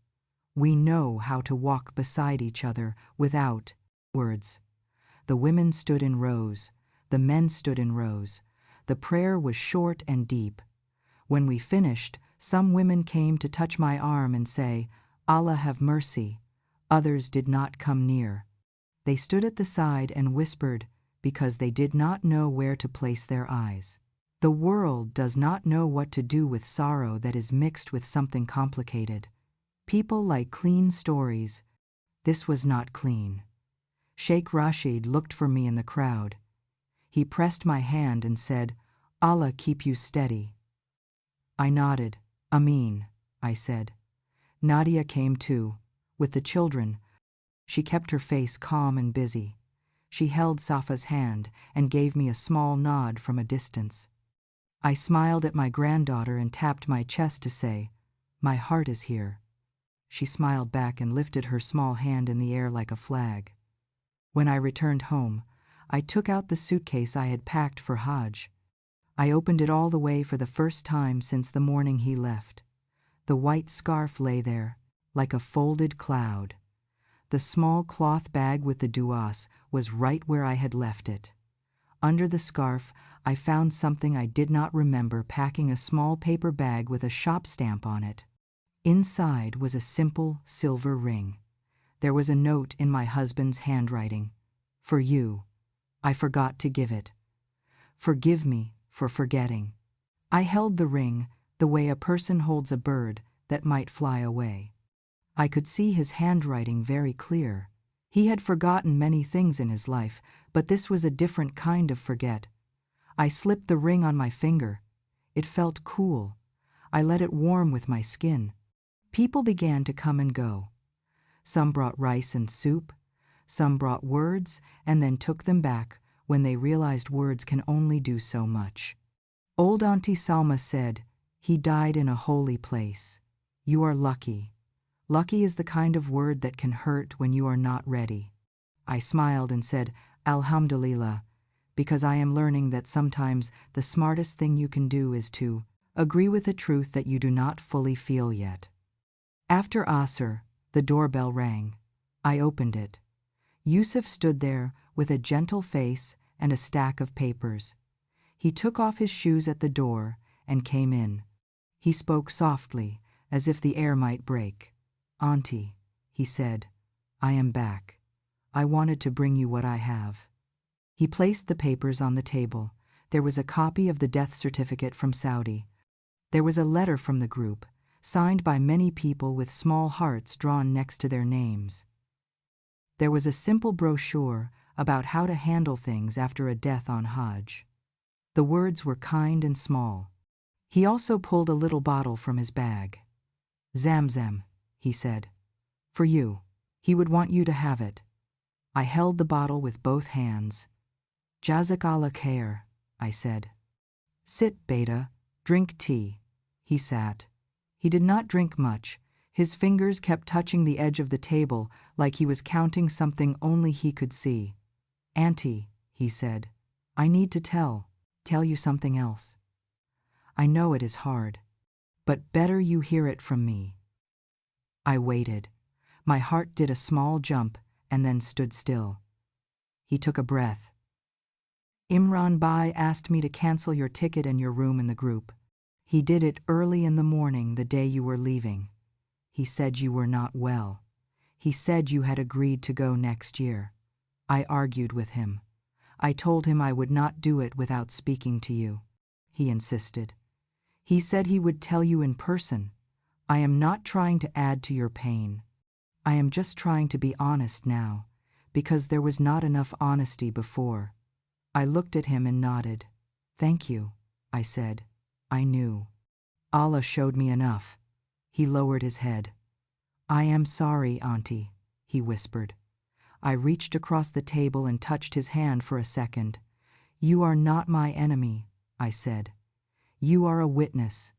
We know how to walk beside each other without words. The women stood in rows. The men stood in rows. The prayer was short and deep. When we finished, some women came to touch my arm and say, "Allah have mercy." Others did not come near. They stood at the side and whispered, because they did not know where to place their eyes. The world does not know what to do with sorrow that is mixed with something complicated. People like clean stories. This was not clean. Sheikh Rashid looked for me in the crowd. He pressed my hand and said, "Allah keep you steady." I nodded. "Ameen," I said. Nadia came too, with the children. She kept her face calm and busy. She held Safa's hand and gave me a small nod from a distance. I smiled at my granddaughter and tapped my chest to say, "My heart is here." She smiled back and lifted her small hand in the air like a flag. When I returned home, I took out the suitcase I had packed for Hajj. I opened it all the way for the first time since the morning he left. The white scarf lay there, like a folded cloud. The small cloth bag with the duas was right where I had left it. Under the scarf, I found something I did not remember, packing a small paper bag with a shop stamp on it. Inside was a simple silver ring. There was a note in my husband's handwriting. "For you. I forgot to give it. Forgive me for forgetting." I held the ring the way a person holds a bird that might fly away. I could see his handwriting very clear. He had forgotten many things in his life, but this was a different kind of forget. I slipped the ring on my finger. It felt cool. I let it warm with my skin. People began to come and go. Some brought rice and soup. Some brought words and then took them back when they realized words can only do so much. Old Auntie Salma said, "He died in a holy place. You are lucky." Lucky is the kind of word that can hurt when you are not ready. I smiled and said, "Alhamdulillah," because I am learning that sometimes the smartest thing you can do is to agree with a truth that you do not fully feel yet. After Asr, the doorbell rang. I opened it. Yusuf stood there with a gentle face and a stack of papers. He took off his shoes at the door and came in. He spoke softly, as if the air might break. "Auntie," he said, "I am back. I wanted to bring you what I have." He placed the papers on the table. There was a copy of the death certificate from Saudi. There was a letter from the group, signed by many people with small hearts drawn next to their names. There was a simple brochure about how to handle things after a death on Hajj. The words were kind and small. He also pulled a little bottle from his bag. "Zamzam," he said. "For you. He would want you to have it." I held the bottle with both hands. "Jazakallah khair," I said. "Sit, Beta. Drink tea." He sat. He did not drink much. His fingers kept touching the edge of the table like he was counting something only he could see. "Auntie," he said, "I need to tell you something else. I know it is hard, but better you hear it from me." I waited. My heart did a small jump and then stood still. He took a breath. "Imran Bai asked me to cancel your ticket and your room in the group. He did it early in the morning the day you were leaving. He said you were not well. He said you had agreed to go next year. I argued with him. I told him I would not do it without speaking to you. He insisted. He said he would tell you in person. I am not trying to add to your pain. I am just trying to be honest now, because there was not enough honesty before." I looked at him and nodded. "Thank you," I said. I knew. Allah showed me enough. He lowered his head. "I am sorry, Auntie," he whispered. I reached across the table and touched his hand for a second. "You are not my enemy," I said. "You are a witness.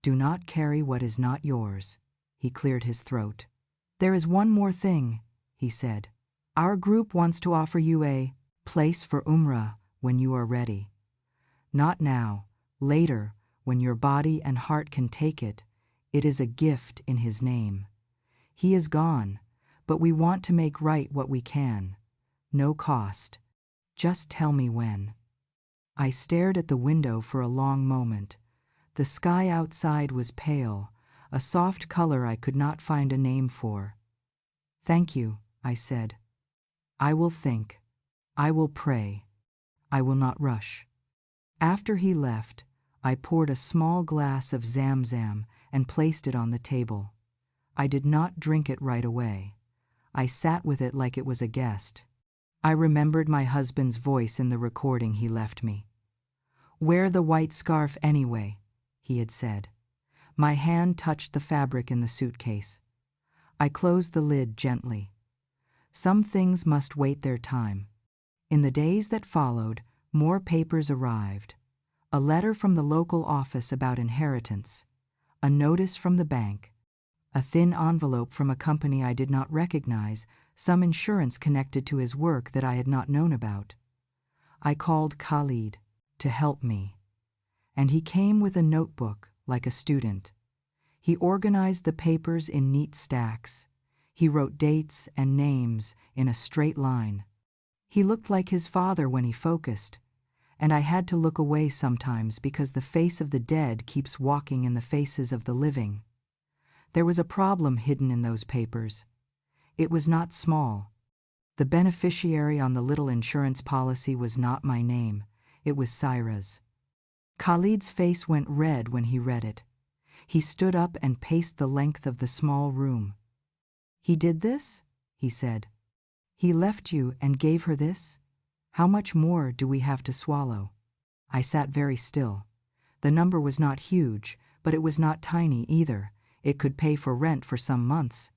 Do not carry what is not yours." He cleared his throat. "There is one more thing," he said. "Our group wants to offer you a place for Umrah when you are ready. Not now, later, when your body and heart can take it. It is a gift in his name. He is gone, but we want to make right what we can. No cost. Just tell me when." I stared at the window for a long moment. The sky outside was pale, a soft color I could not find a name for. "Thank you," I said. "I will think. I will pray. I will not rush." After he left, I poured a small glass of Zamzam and placed it on the table. I did not drink it right away. I sat with it like it was a guest. I remembered my husband's voice in the recording he left me. "Wear the white scarf anyway," he had said. My hand touched the fabric in the suitcase. I closed the lid gently. Some things must wait their time. In the days that followed, more papers arrived. A letter from the local office about inheritance, a notice from the bank, a thin envelope from a company I did not recognize, some insurance connected to his work that I had not known about. I called Khalid to help me, and he came with a notebook like a student. He organized the papers in neat stacks. He wrote dates and names in a straight line. He looked like his father when he focused, and I had to look away sometimes because the face of the dead keeps walking in the faces of the living. There was a problem hidden in those papers. It was not small. The beneficiary on the little insurance policy was not my name. It was Syra's. Khalid's face went red when he read it. He stood up and paced the length of the small room. "He did this?" he said. "He left you and gave her this? How much more do we have to swallow?" I sat very still. The number was not huge, but it was not tiny either. It could pay for rent for some months.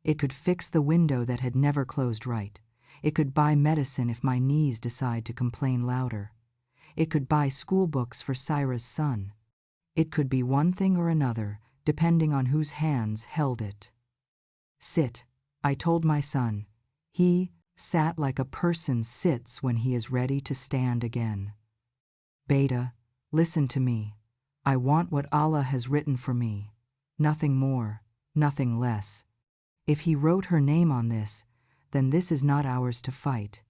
It could fix the window that had never closed right. It could buy medicine if my knees decide to complain louder. It could buy school books for Syra's son. It could be one thing or another, depending on whose hands held it. "Sit," I told my son. He sat like a person sits when he is ready to stand again. "Beta, listen to me. I want what Allah has written for me. Nothing more, nothing less. If he wrote her name on this, then this is not ours to fight.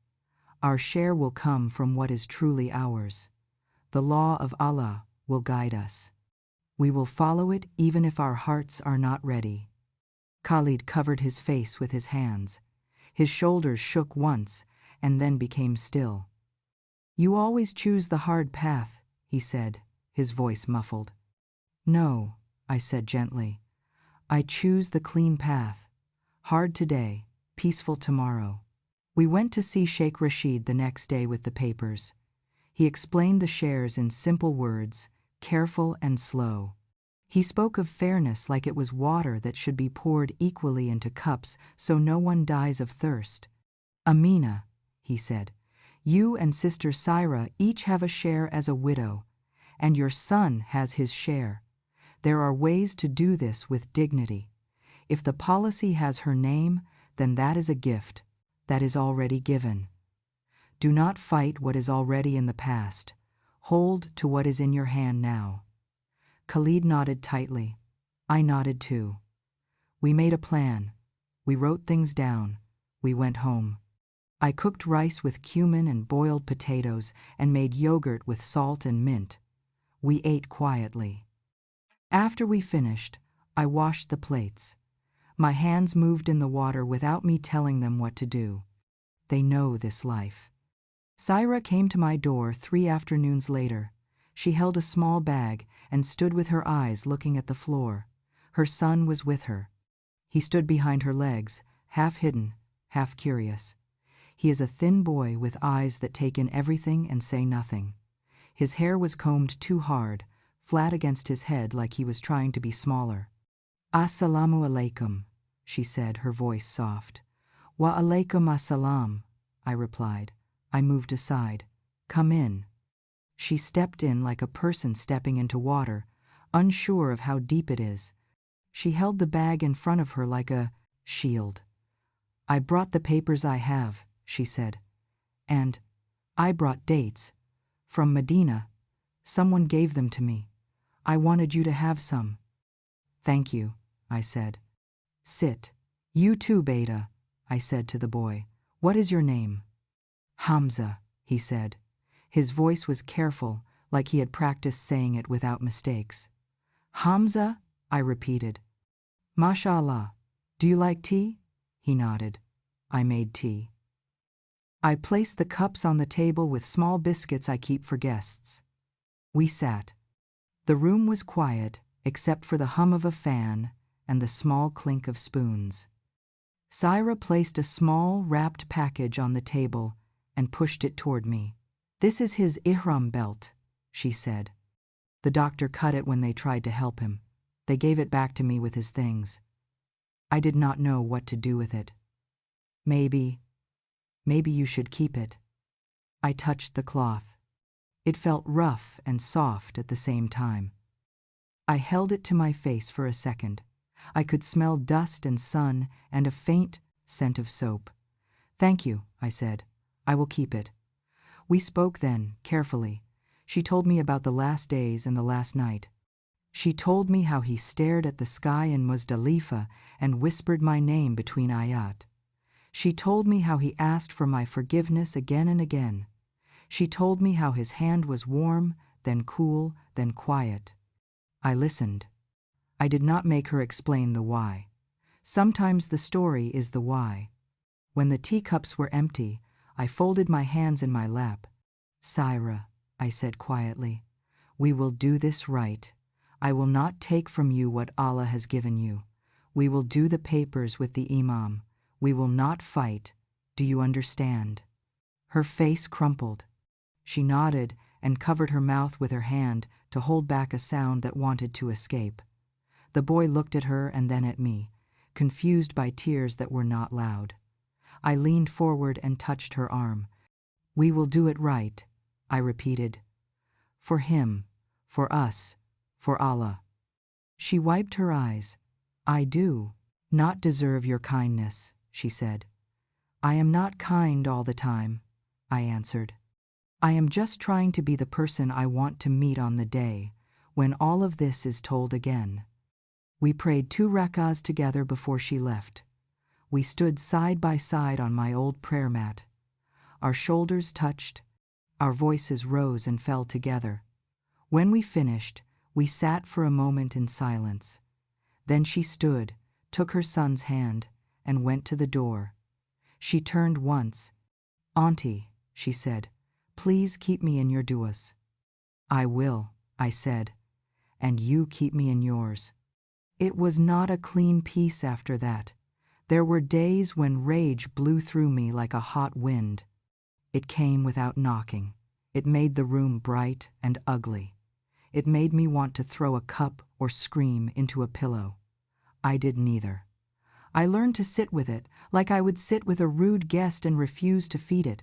Our share will come from what is truly ours. The law of Allah will guide us. We will follow it even if our hearts are not ready." Khalid covered his face with his hands. His shoulders shook once and then became still. "You always choose the hard path," he said, his voice muffled. "No," I said gently. "I choose the clean path. Hard today, peaceful tomorrow." We went to see Sheikh Rashid the next day with the papers. He explained the shares in simple words, careful and slow. He spoke of fairness like it was water that should be poured equally into cups so no one dies of thirst. "Amina," he said, "you and Sister Syra each have a share as a widow, and your son has his share. There are ways to do this with dignity. If the policy has her name, then that is a gift, that is already given. Do not fight what is already in the past. Hold to what is in your hand now." Khalid nodded tightly. I nodded too. We made a plan. We wrote things down. We went home. I cooked rice with cumin and boiled potatoes and made yogurt with salt and mint. We ate quietly. After we finished, I washed the plates. My hands moved in the water without me telling them what to do. They know this life. Syra came to my door 3 afternoons later. She held a small bag and stood with her eyes looking at the floor. Her son was with her. He stood behind her legs, half hidden, half curious. He is a thin boy with eyes that take in everything and say nothing. His hair was combed too hard, flat against his head like he was trying to be smaller. "Assalamu alaikum," she said, her voice soft. "Wa alaikum assalam," I replied. I moved aside. "Come in." She stepped in like a person stepping into water, unsure of how deep it is. She held the bag in front of her like a shield. "I brought the papers I have," she said. "And I brought dates. From Medina. Someone gave them to me. I wanted you to have some." "Thank you," I said. "Sit. You too, Beta," I said to the boy. "What is your name?" "Hamza," he said. His voice was careful, like he had practiced saying it without mistakes. Hamza, I repeated. MashaAllah. Do you like tea? He nodded. I made tea. I placed the cups on the table with small biscuits I keep for guests. We sat. The room was quiet, except for the hum of a fan and the small clink of spoons. Syra placed a small, wrapped package on the table and pushed it toward me. This is his ihram belt, she said. The doctor cut it when they tried to help him. They gave it back to me with his things. I did not know what to do with it. Maybe you should keep it. I touched the cloth. It felt rough and soft at the same time. I held it to my face for a second. I could smell dust and sun and a faint scent of soap. Thank you, I said. I will keep it. We spoke then, carefully. She told me about the last days and the last night. She told me how he stared at the sky in Muzdalifa and whispered my name between ayat. She told me how he asked for my forgiveness again and again. She told me how his hand was warm, then cool, then quiet. I listened. I did not make her explain the why. Sometimes the story is the why. When the teacups were empty, I folded my hands in my lap. Syra, I said quietly, we will do this right. I will not take from you what Allah has given you. We will do the papers with the imam. We will not fight. Do you understand? Her face crumpled. She nodded and covered her mouth with her hand to hold back a sound that wanted to escape. The boy looked at her and then at me, confused by tears that were not loud. I leaned forward and touched her arm. We will do it right, I repeated. For him, for us, for Allah. She wiped her eyes. I do not deserve your kindness, she said. I am not kind all the time, I answered. I am just trying to be the person I want to meet on the day when all of this is told again. We prayed 2 rak'ahs together before she left. We stood side by side on my old prayer mat. Our shoulders touched. Our voices rose and fell together. When we finished, we sat for a moment in silence. Then she stood, took her son's hand, and went to the door. She turned once. Auntie, she said, please keep me in your du'as. I will, I said, and you keep me in yours. It was not a clean peace after that. There were days when rage blew through me like a hot wind. It came without knocking. It made the room bright and ugly. It made me want to throw a cup or scream into a pillow. I did neither. I learned to sit with it like I would sit with a rude guest and refuse to feed it.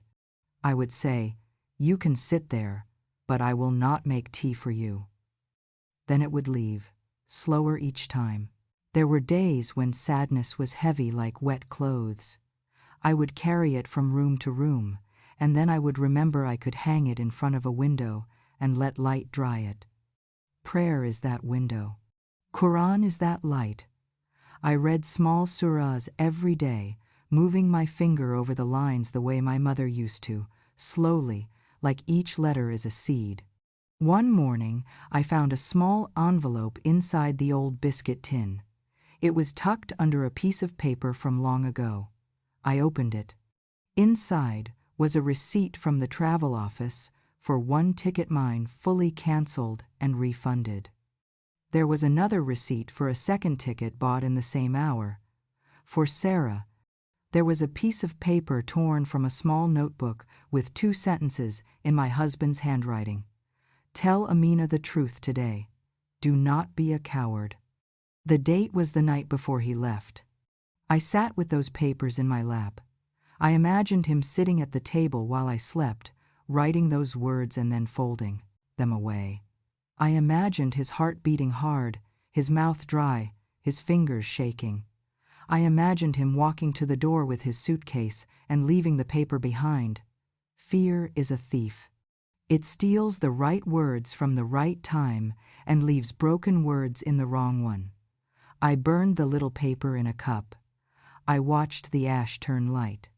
I would say, you can sit there, but I will not make tea for you. Then it would leave, slower each time. There were days when sadness was heavy like wet clothes. I would carry it from room to room, and then I would remember I could hang it in front of a window and let light dry it. Prayer is that window. Quran is that light. I read small surahs every day, moving my finger over the lines the way my mother used to, slowly, like each letter is a seed. One morning, I found a small envelope inside the old biscuit tin. It was tucked under a piece of paper from long ago. I opened it. Inside was a receipt from the travel office for 1 ticket mine fully canceled and refunded. There was another receipt for a 2nd ticket bought in the same hour. For Sarah, there was a piece of paper torn from a small notebook with 2 sentences in my husband's handwriting. Tell Amina the truth today. Do not be a coward. The date was the night before he left. I sat with those papers in my lap. I imagined him sitting at the table while I slept, writing those words and then folding them away. I imagined his heart beating hard, his mouth dry, his fingers shaking. I imagined him walking to the door with his suitcase and leaving the paper behind. Fear is a thief. It steals the right words from the right time and leaves broken words in the wrong one. I burned the little paper in a cup. I watched the ash turn light.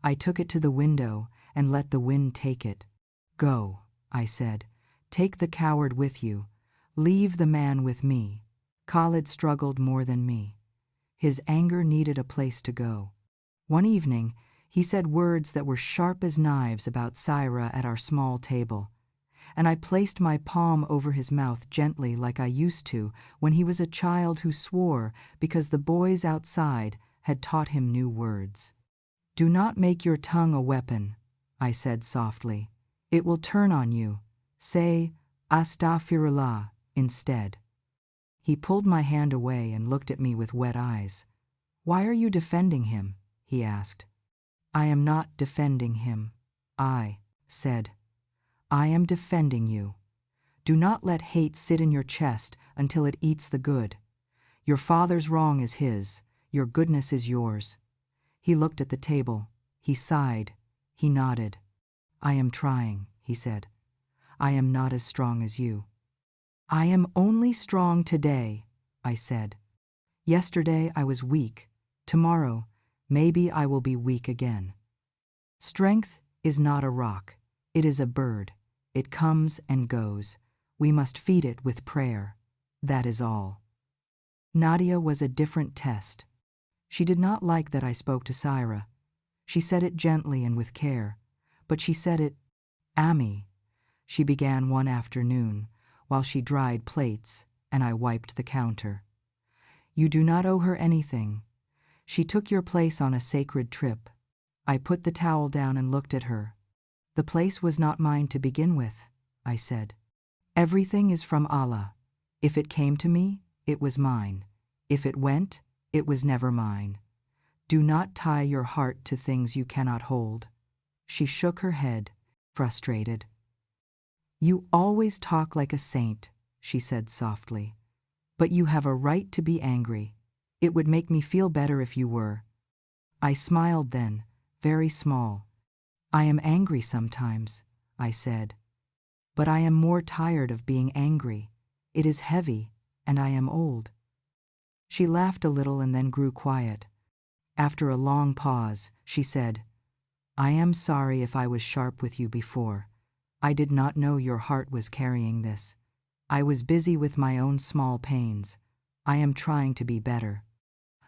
I took it to the window and let the wind take it. Go, I said. Take the coward with you. Leave the man with me. Khalid struggled more than me. His anger needed a place to go. One evening, he said words that were sharp as knives about Syra at our small table, and I placed my palm over his mouth gently like I used to when he was a child who swore because the boys outside had taught him new words. Do not make your tongue a weapon, I said softly. It will turn on you. Say, Astaghfirullah, instead. He pulled my hand away and looked at me with wet eyes. Why are you defending him? He asked. I am not defending him, I said. I am defending you. Do not let hate sit in your chest until it eats the good. Your father's wrong is his, your goodness is yours. He looked at the table. He sighed. He nodded. I am trying, he said. I am not as strong as you. I am only strong today, I said. Yesterday I was weak. Tomorrow, maybe I will be weak again. Strength is not a rock. It is a bird. It comes and goes. We must feed it with prayer. That is all. Nadia was a different test. She did not like that I spoke to Syra. She said it gently and with care, but she said it, Ami, she began one afternoon, while she dried plates and I wiped the counter. You do not owe her anything. She took your place on a sacred trip. I put the towel down and looked at her. The place was not mine to begin with, I said. Everything is from Allah. If it came to me, it was mine. If it went, it was never mine. Do not tie your heart to things you cannot hold. She shook her head, frustrated. You always talk like a saint, she said softly. But you have a right to be angry. It would make me feel better if you were. I smiled then, very small. I am angry sometimes, I said. But I am more tired of being angry. It is heavy, and I am old. She laughed a little and then grew quiet. After a long pause, she said, I am sorry if I was sharp with you before. I did not know your heart was carrying this. I was busy with my own small pains. I am trying to be better.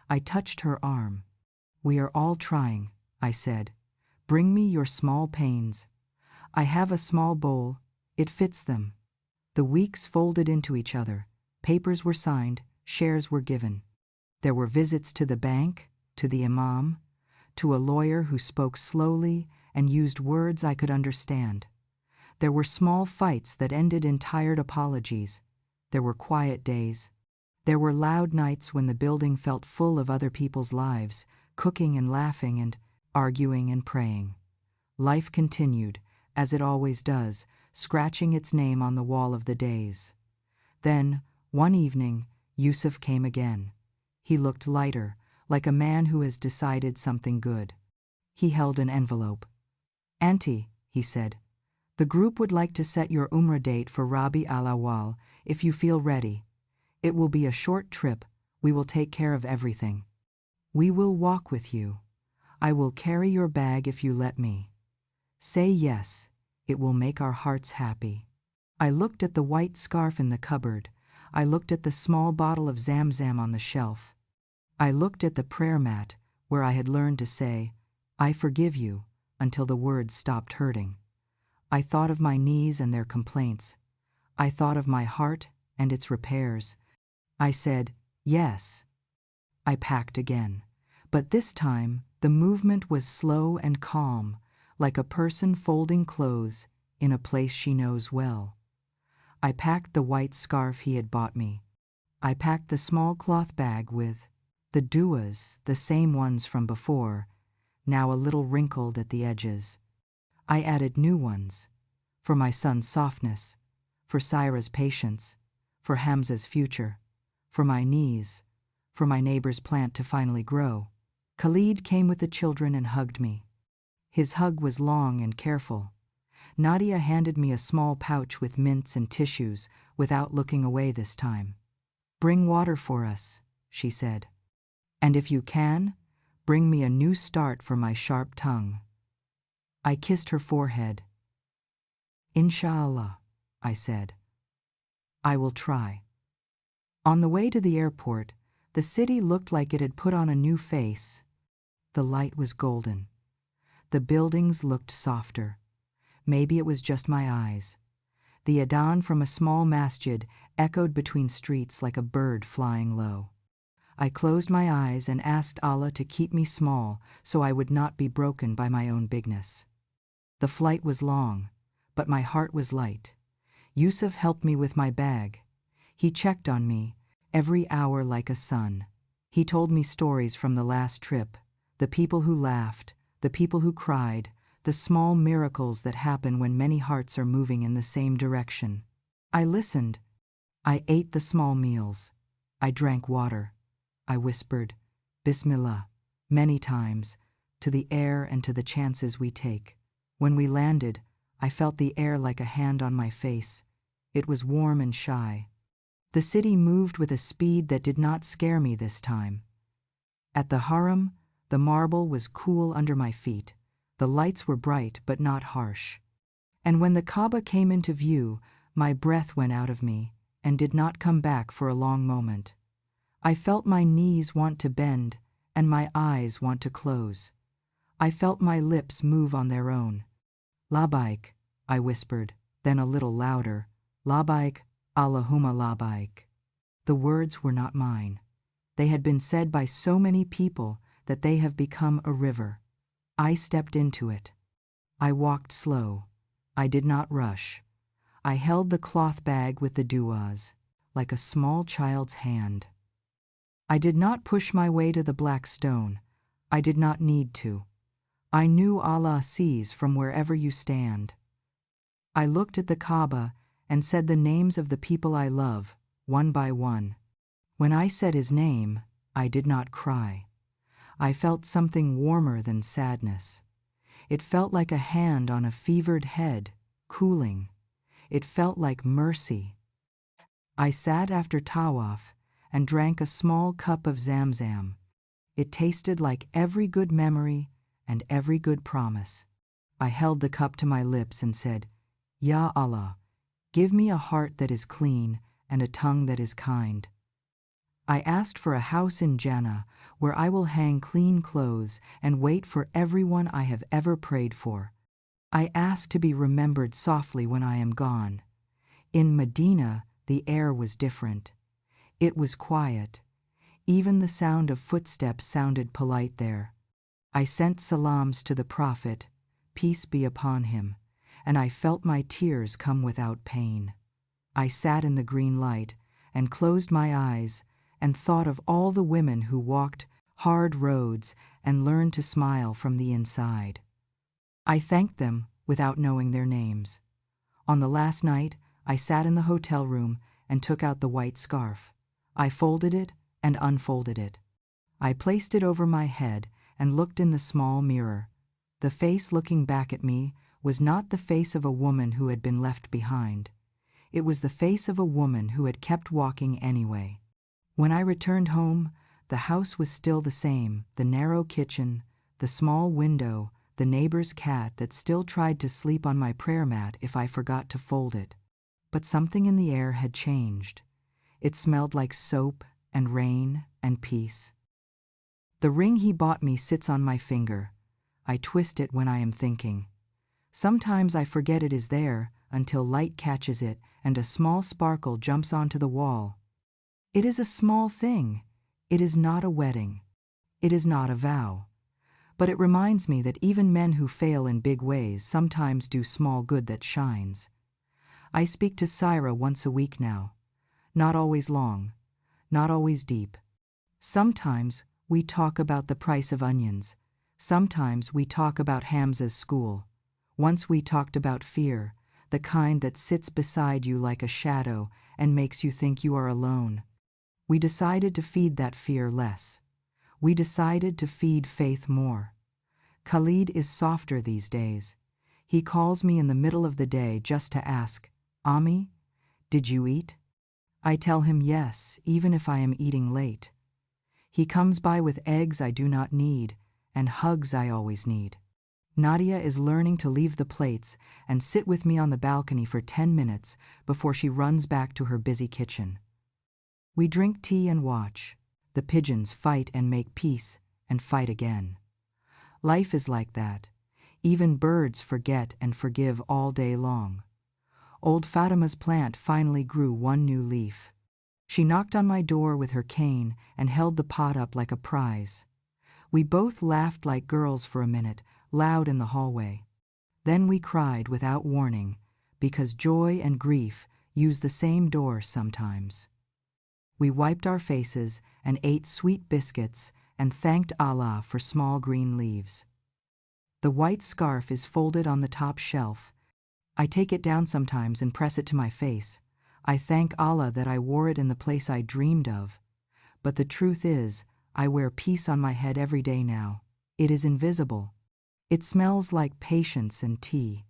I touched her arm. We are all trying, I said. Bring me your small pains. I have a small bowl. It fits them. The weeks folded into each other. Papers were signed. Shares were given. There were visits to the bank, to the imam, to a lawyer who spoke slowly and used words I could understand. There were small fights that ended in tired apologies. There were quiet days. There were loud nights when the building felt full of other people's lives, cooking and laughing and arguing and praying. Life continued, as it always does, scratching its name on the wall of the days. Then, one evening, Yusuf came again. He looked lighter, like a man who has decided something good. He held an envelope. Auntie, he said, the group would like to set your Umrah date for Rabi al-Awwal if you feel ready. It will be a short trip. We will take care of everything. We will walk with you. I will carry your bag if you let me. Say yes. It will make our hearts happy. I looked at the white scarf in the cupboard. I looked at the small bottle of Zamzam on the shelf. I looked at the prayer mat where I had learned to say, I forgive you, until the words stopped hurting. I thought of my knees and their complaints. I thought of my heart and its repairs. I said, yes. I packed again. But this time, the movement was slow and calm, like a person folding clothes in a place she knows well. I packed the white scarf he had bought me. I packed the small cloth bag with the duas, the same ones from before, now a little wrinkled at the edges. I added new ones, for my son's softness, for Syra's patience, for Hamza's future, for my knees, for my neighbor's plant to finally grow. Khalid came with the children and hugged me. His hug was long and careful. Nadia handed me a small pouch with mints and tissues without looking away this time. Bring water for us, she said. And if you can, bring me a new start for my sharp tongue. I kissed her forehead. Insha'Allah, I said. I will try. On the way to the airport, the city looked like it had put on a new face. The light was golden. The buildings looked softer. Maybe it was just my eyes. The adhan from a small masjid echoed between streets like a bird flying low. I closed my eyes and asked Allah to keep me small so I would not be broken by my own bigness. The flight was long, but my heart was light. Yusuf helped me with my bag. He checked on me, every hour like a son. He told me stories from the last trip, the people who laughed, the people who cried, the small miracles that happen when many hearts are moving in the same direction. I listened. I ate the small meals. I drank water. I whispered, Bismillah, many times, to the air and to the chances we take. When we landed, I felt the air like a hand on my face. It was warm and shy. The city moved with a speed that did not scare me this time. At the Haram, the marble was cool under my feet. The lights were bright but not harsh. And when the Kaaba came into view, my breath went out of me and did not come back for a long moment. I felt my knees want to bend and my eyes want to close. I felt my lips move on their own. Labbaik, I whispered, then a little louder, Labbaik, Allahumma labbaik. The words were not mine. They had been said by so many people that they have become a river. I stepped into it. I walked slow. I did not rush. I held the cloth bag with the du'as, like a small child's hand. I did not push my way to the black stone. I did not need to. I knew Allah sees from wherever you stand. I looked at the Kaaba and said the names of the people I love, one by one. When I said his name, I did not cry. I felt something warmer than sadness. It felt like a hand on a fevered head, cooling. It felt like mercy. I sat after Tawaf and drank a small cup of Zamzam. It tasted like every good memory and every good promise. I held the cup to my lips and said, Ya Allah, give me a heart that is clean and a tongue that is kind. I asked for a house in Jannah where I will hang clean clothes and wait for everyone I have ever prayed for. I asked to be remembered softly when I am gone. In Medina, the air was different. It was quiet. Even the sound of footsteps sounded polite there. I sent salams to the Prophet, peace be upon him, and I felt my tears come without pain. I sat in the green light and closed my eyes and thought of all the women who walked hard roads and learned to smile from the inside. I thanked them without knowing their names. On the last night, I sat in the hotel room and took out the white scarf. I folded it and unfolded it. I placed it over my head and looked in the small mirror. The face looking back at me was not the face of a woman who had been left behind. It was the face of a woman who had kept walking anyway. When I returned home, the house was still the same, the narrow kitchen, the small window, the neighbor's cat that still tried to sleep on my prayer mat if I forgot to fold it. But something in the air had changed. It smelled like soap and rain and peace. The ring he bought me sits on my finger. I twist it when I am thinking. Sometimes I forget it is there until light catches it and a small sparkle jumps onto the wall. It is a small thing. It is not a wedding. It is not a vow. But it reminds me that even men who fail in big ways sometimes do small good that shines. I speak to Syra once a week now. Not always long, not always deep. Sometimes we talk about the price of onions. Sometimes we talk about Hamza's school. Once we talked about fear, the kind that sits beside you like a shadow and makes you think you are alone. We decided to feed that fear less. We decided to feed faith more. Khalid is softer these days. He calls me in the middle of the day just to ask, Ami, did you eat? I tell him yes, even if I am eating late. He comes by with eggs I do not need and hugs I always need. Nadia is learning to leave the plates and sit with me on the balcony for 10 minutes before she runs back to her busy kitchen. We drink tea and watch. The pigeons fight and make peace and fight again. Life is like that. Even birds forget and forgive all day long. Old Fatima's plant finally grew one new leaf. She knocked on my door with her cane and held the pot up like a prize. We both laughed like girls for a minute, loud in the hallway. Then we cried without warning, because joy and grief use the same door sometimes. We wiped our faces and ate sweet biscuits and thanked Allah for small green leaves. The white scarf is folded on the top shelf. I take it down sometimes and press it to my face. I thank Allah that I wore it in the place I dreamed of. But the truth is, I wear peace on my head every day now. It is invisible. It smells like patience and tea.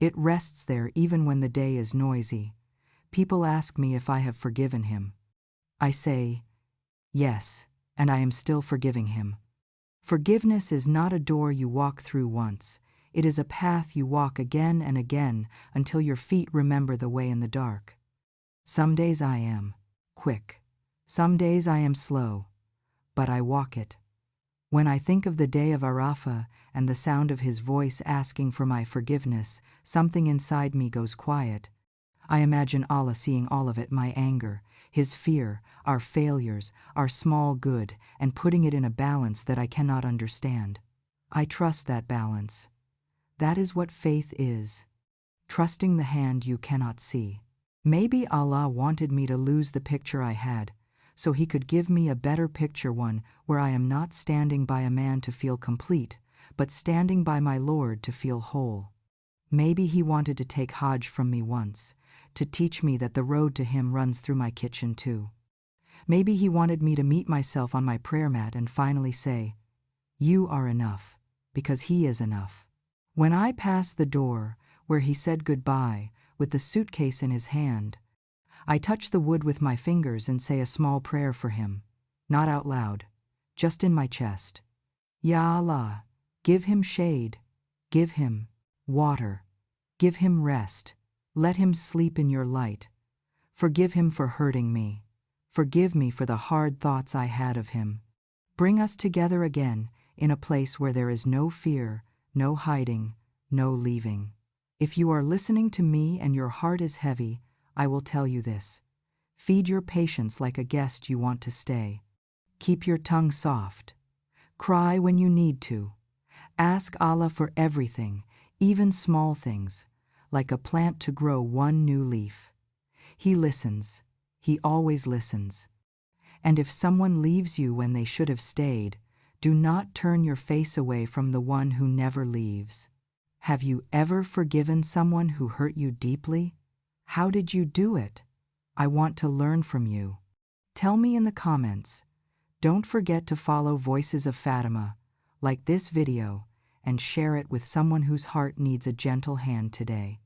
It rests there even when the day is noisy. People ask me if I have forgiven him. I say, yes, and I am still forgiving him. Forgiveness is not a door you walk through once. It is a path you walk again and again until your feet remember the way in the dark. Some days I am quick. Some days I am slow. But I walk it. When I think of the day of Arafah and the sound of his voice asking for my forgiveness, something inside me goes quiet. I imagine Allah seeing all of it, my anger, his fear, our failures, our small good, and putting it in a balance that I cannot understand. I trust that balance. That is what faith is. Trusting the hand you cannot see. Maybe Allah wanted me to lose the picture I had, so he could give me a better picture, one where I am not standing by a man to feel complete, but standing by my Lord to feel whole. Maybe he wanted to take Hajj from me once, to teach me that the road to him runs through my kitchen too. Maybe he wanted me to meet myself on my prayer mat and finally say, "You are enough," because he is enough. When I pass the door where he said goodbye with the suitcase in his hand, I touch the wood with my fingers and say a small prayer for him, not out loud, just in my chest. Ya Allah, give him shade, give him water, give him rest, let him sleep in your light. Forgive him for hurting me. Forgive me for the hard thoughts I had of him. Bring us together again in a place where there is no fear, no hiding, no leaving. If you are listening to me and your heart is heavy, I will tell you this. Feed your patience like a guest you want to stay. Keep your tongue soft. Cry when you need to. Ask Allah for everything, even small things, like a plant to grow one new leaf. He listens. He always listens. And if someone leaves you when they should have stayed, do not turn your face away from the one who never leaves. Have you ever forgiven someone who hurt you deeply? How did you do it? I want to learn from you. Tell me in the comments. Don't forget to follow Voices of Fatima, like this video, and share it with someone whose heart needs a gentle hand today.